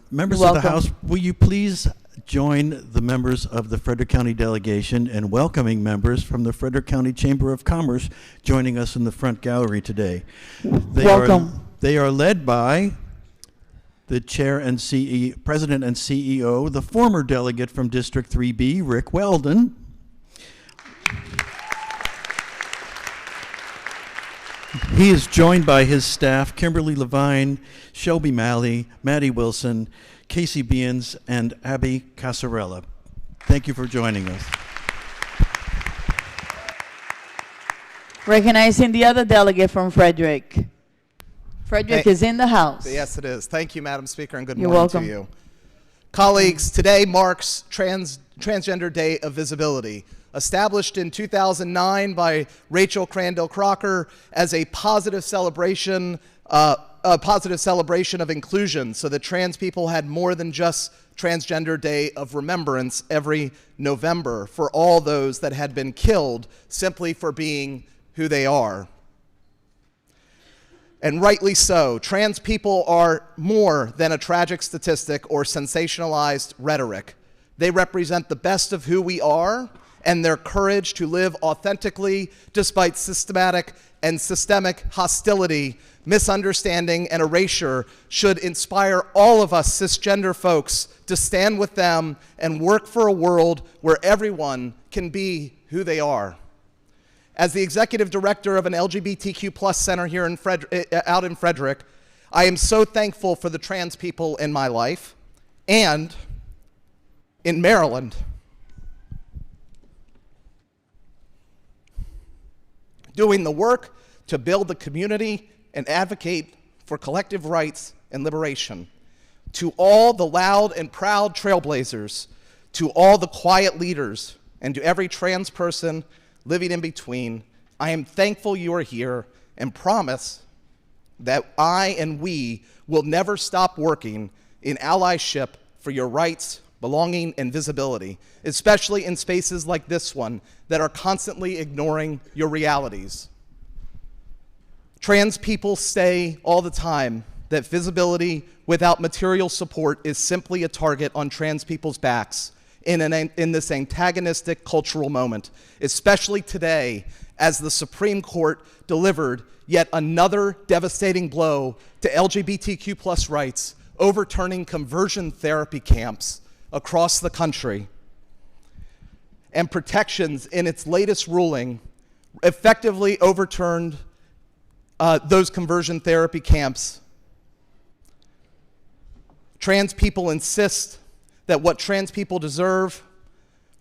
Members of the Welcome. House, will you please join the members of the Frederick County delegation in welcoming members from the Frederick County Chamber of Commerce joining us in the front gallery today. Welcome. They are led by the Chair and President and CEO, the former delegate from District 3B, Rick Weldon. He is joined by his staff, Kimberly Levine, Shelby Malley, Maddie Wilson, Casey Beans, and Abby Casarella. Thank you for joining us. Recognizing the other delegate from Frederick. Frederick is in the house. Yes, it is. Thank you, Madam Speaker, and good You're morning welcome. to you. Colleagues, today marks Transgender Day of Visibility, established in 2009 by Rachel Crandall Crocker as a positive celebration of inclusion, so that trans people had more than just Transgender Day of Remembrance every November for all those that had been killed simply for being who they are. And rightly so. Trans people are more than a tragic statistic or sensationalized rhetoric. They represent the best of who we are, and their courage to live authentically despite systematic and systemic hostility, misunderstanding, and erasure should inspire all of us cisgender folks to stand with them and work for a world where everyone can be who they are. As the executive director of an LGBTQ+ center here out in Frederick, I am so thankful for the trans people in my life and in Maryland. Doing the work to build the community and advocate for collective rights and liberation. To all the loud and proud trailblazers, to all the quiet leaders, and to every trans person living in between, I am thankful you are here and promise that I and we will never stop working in allyship for your rights, belonging, and visibility, especially in spaces like this one that are constantly ignoring your realities. Trans people say all the time that visibility without material support is simply a target on trans people's backs in this antagonistic cultural moment, especially today as the Supreme Court delivered yet another devastating blow to LGBTQ+ rights, overturning conversion therapy camps across the country. And protections in its latest ruling effectively overturned those conversion therapy camps. Trans people insist that what trans people deserve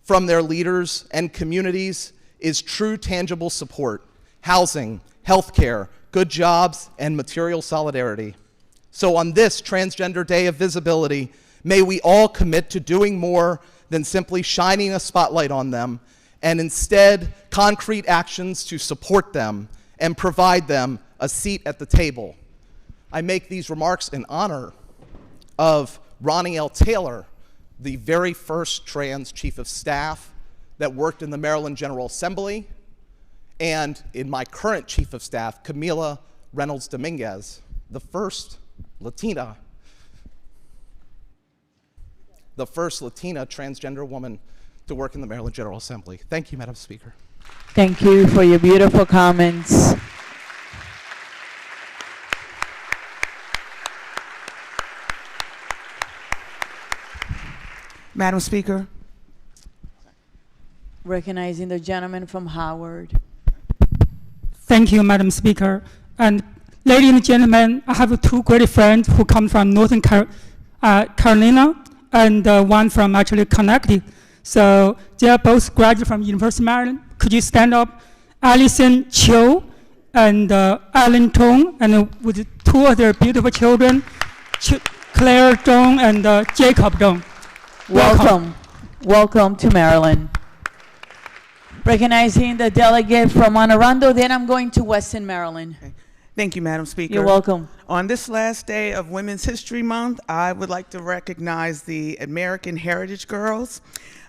from their leaders and communities is true tangible support, housing, healthcare, good jobs, and material solidarity. So on this Transgender Day of Visibility, may we all commit to doing more than simply shining a spotlight on them, and instead concrete actions to support them and provide them a seat at the table. I make these remarks in honor of Ronnie L. Taylor, the very first trans chief of staff that worked in the Maryland General Assembly, and in my current chief of staff, Camila Reynolds Dominguez, the first Latina transgender woman to work in the Maryland General Assembly. Thank you, Madam Speaker. Thank you for your beautiful comments. Madam Speaker. Recognizing the gentleman from Howard. Thank you, Madam Speaker. And ladies and gentlemen, I have two great friends who come from Northern Carolina and one from actually Connecticut. So they are both graduates from University of Maryland. Could you stand up? Allison Cho and Alan Tong, and with two of their beautiful children, Claire Dong and Jacob Dong. Welcome. Welcome to Maryland. Recognizing the delegate from Anne Arundel, then I'm going to Western Maryland. Thank you, Madam Speaker. You're welcome. On this last day of Women's History Month, I would like to recognize the American Heritage Girls.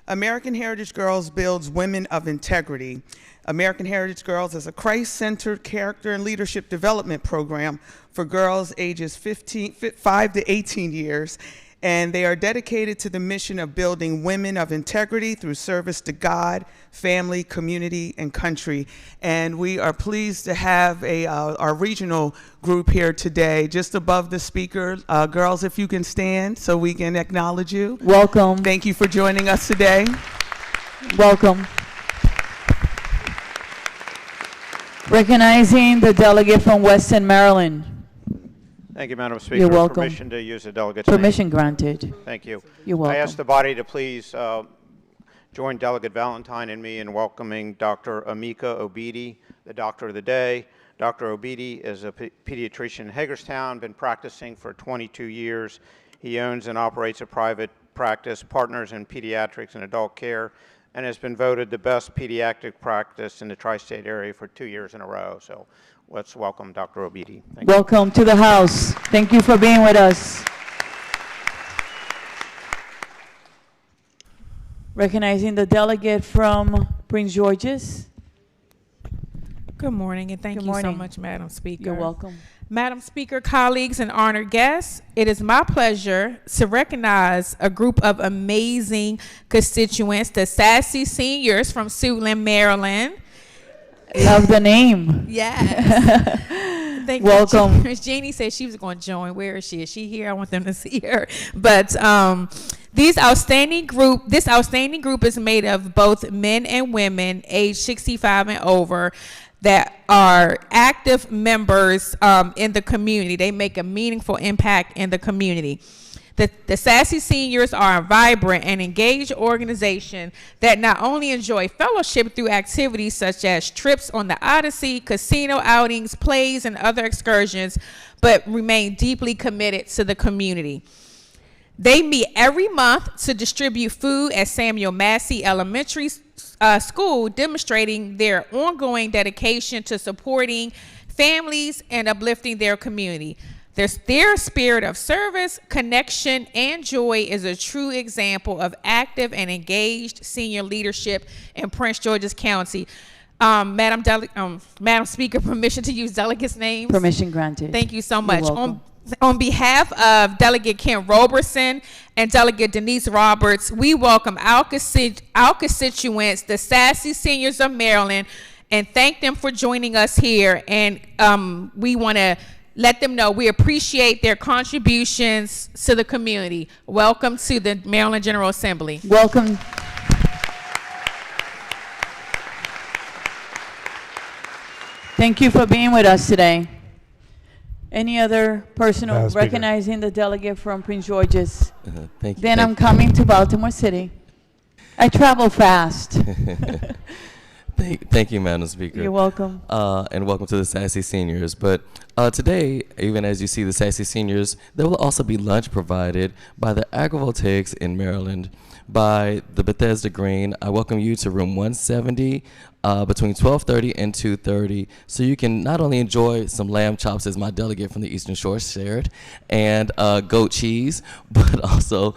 American Heritage Girls builds women of integrity. American Heritage Girls is a Christ-centered character and leadership development program for girls ages 5 to 18 years. And they are dedicated to the mission of building women of integrity through service to God, family, community, and country. And we are pleased to have our regional group here today, just above the speaker. Girls, if you can stand so we can acknowledge you. Welcome. Thank you for joining us today. Welcome. Recognizing the delegate from Western Maryland. Thank you, Madam Speaker. You're welcome. Permission to use the delegate's Permission name. granted. Thank you. You're welcome. I ask the body to please join Delegate Valentine and me in welcoming Dr. Amika Obidi, the Doctor of the Day. Dr. Obidi is a pediatrician in Hagerstown, been practicing for 22 years. He owns and operates a private practice, partners in pediatrics and adult care, and has been voted the best pediatric practice in the tri-state area for 2 years in a row. So let's welcome Dr. Obidi. Thank you. Welcome to the House. Thank you for being with us. Recognizing the delegate from Prince George's. Good morning, and thank Good you so morning. much, Madam Speaker. You're welcome. Madam Speaker, colleagues, and honored guests, it is my pleasure to recognize a group of amazing constituents, the Sassy Seniors from Suitland, Maryland. Love the name. Yes. Thank Welcome. you. Miss Jeannie said she was going to join. Where is she? Is she here? I want them to see her. But this outstanding group is made of both men and women aged 65 and over that are active members in the community. They make a meaningful impact in the community. The Sassy Seniors are a vibrant and engaged organization that not only enjoy fellowship through activities such as trips on the Odyssey, casino outings, plays, and other excursions, but remain deeply committed to the community. They meet every month to distribute food at Samuel Massey Elementary School, demonstrating their ongoing dedication to supporting families and uplifting their community. Their spirit of service, connection, and joy is a true example of active and engaged senior leadership in Prince George's County. Madam Speaker, permission to use delegates' names? Permission granted. Thank you so You're much. welcome. On behalf of Delegate Ken Roberson and Delegate Denise Roberts, we welcome our constituents, the Sassy Seniors of Maryland, and thank them for joining us here. And we want to let them know we appreciate their contributions to the community. Welcome to the Maryland General Assembly. Welcome. Thank you for being with us today. Any other personal recognizing the delegate from Prince George's? Thank you. Then I'm coming to Baltimore City. I travel fast. Thank you, Madam Speaker. You're welcome. And welcome to the Sassy Seniors. But today, even as you see the Sassy Seniors, there will also be lunch provided by the Agrivoltaics in Maryland by the Bethesda Green. I welcome you to room 170 between 12:30 and 2:30, so you can not only enjoy some lamb chops, as my delegate from the Eastern Shore shared, and goat cheese, but also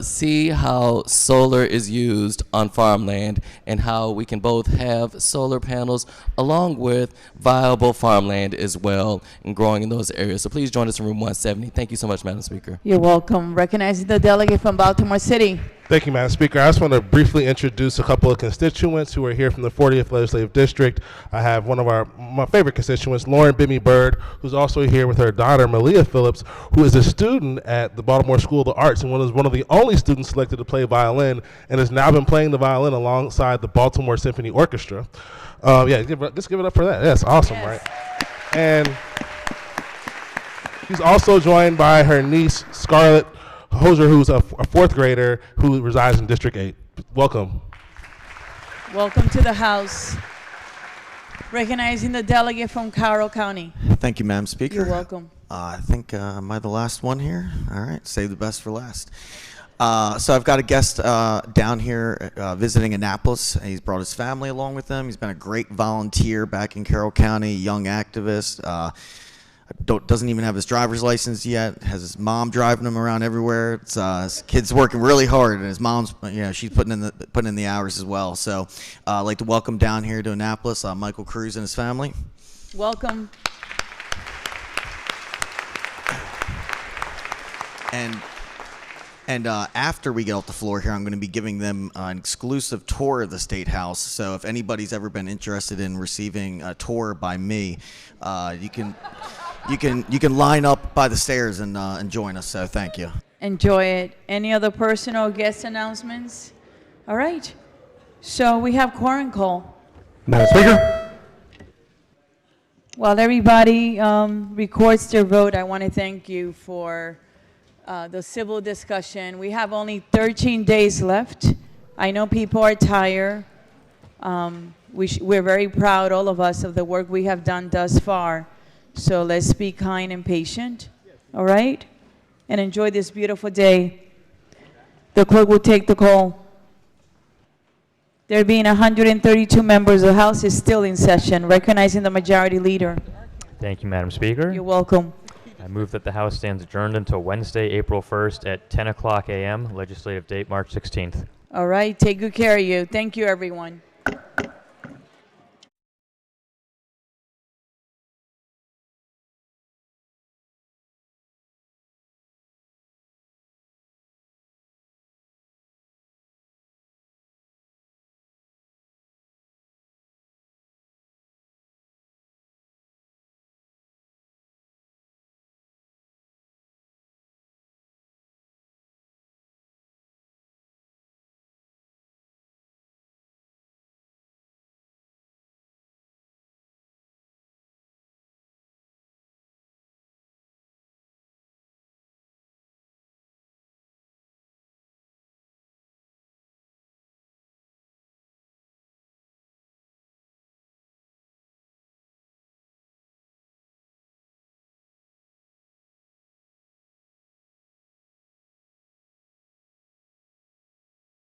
see how solar is used on farmland and how we can both have solar panels along with viable farmland as well and growing in those areas. So please join us in room 170. Thank you so much, Madam Speaker. You're welcome. Recognizing the delegate from Baltimore City. Thank you, Madam Speaker. I just want to briefly introduce a couple of constituents who are here from the 40th Legislative District. I have one of my favorite constituents, Lauren Bimmy Bird, who's also here with her daughter, Malia Phillips, who is a student at the Baltimore School of the Arts and was one of the only students selected to play violin and has now been playing the violin alongside the Baltimore Symphony Orchestra. Let's give it up for that. That's awesome, yes. Right? And she's also joined by her niece, Scarlett Hosier, who's a fourth grader who resides in District 8. Welcome. Welcome to the House. Recognizing the delegate from Carroll County. Thank you, Madam Speaker. You're welcome. I think, am I the last one here? All right, save the best for last. So I've got a guest down here visiting Annapolis. He's brought his family along with him. He's been a great volunteer back in Carroll County, young activist. Doesn't even have his driver's license yet. Has his mom driving him around everywhere. It's, his kid's working really hard, and his mom's, she's putting in the hours as well. So I'd like to welcome down here to Annapolis Michael Cruz and his family. Welcome. And after we get off the floor here, I'm going to be giving them an exclusive tour of the State House. So if anybody's ever been interested in receiving a tour by me, you can line up by the stairs and join us. So thank you. Enjoy it. Any other personal guest announcements? All right. So we have quorum call. Madam Speaker. While everybody records their vote, I want to thank you for the civil discussion. We have only 13 days left I know people are tired. We're very proud, all of us, of the work we have done thus far. So let's be kind and patient, all right? And enjoy this beautiful day. The clerk will take the call. There being 132 members, the House is still in session. Recognizing the majority leader. Thank you, Madam Speaker. You're welcome. I move that the House stands adjourned until Wednesday, April 1st at 10 o'clock a.m., legislative date March 16th. All right, take good care of you. Thank you, everyone.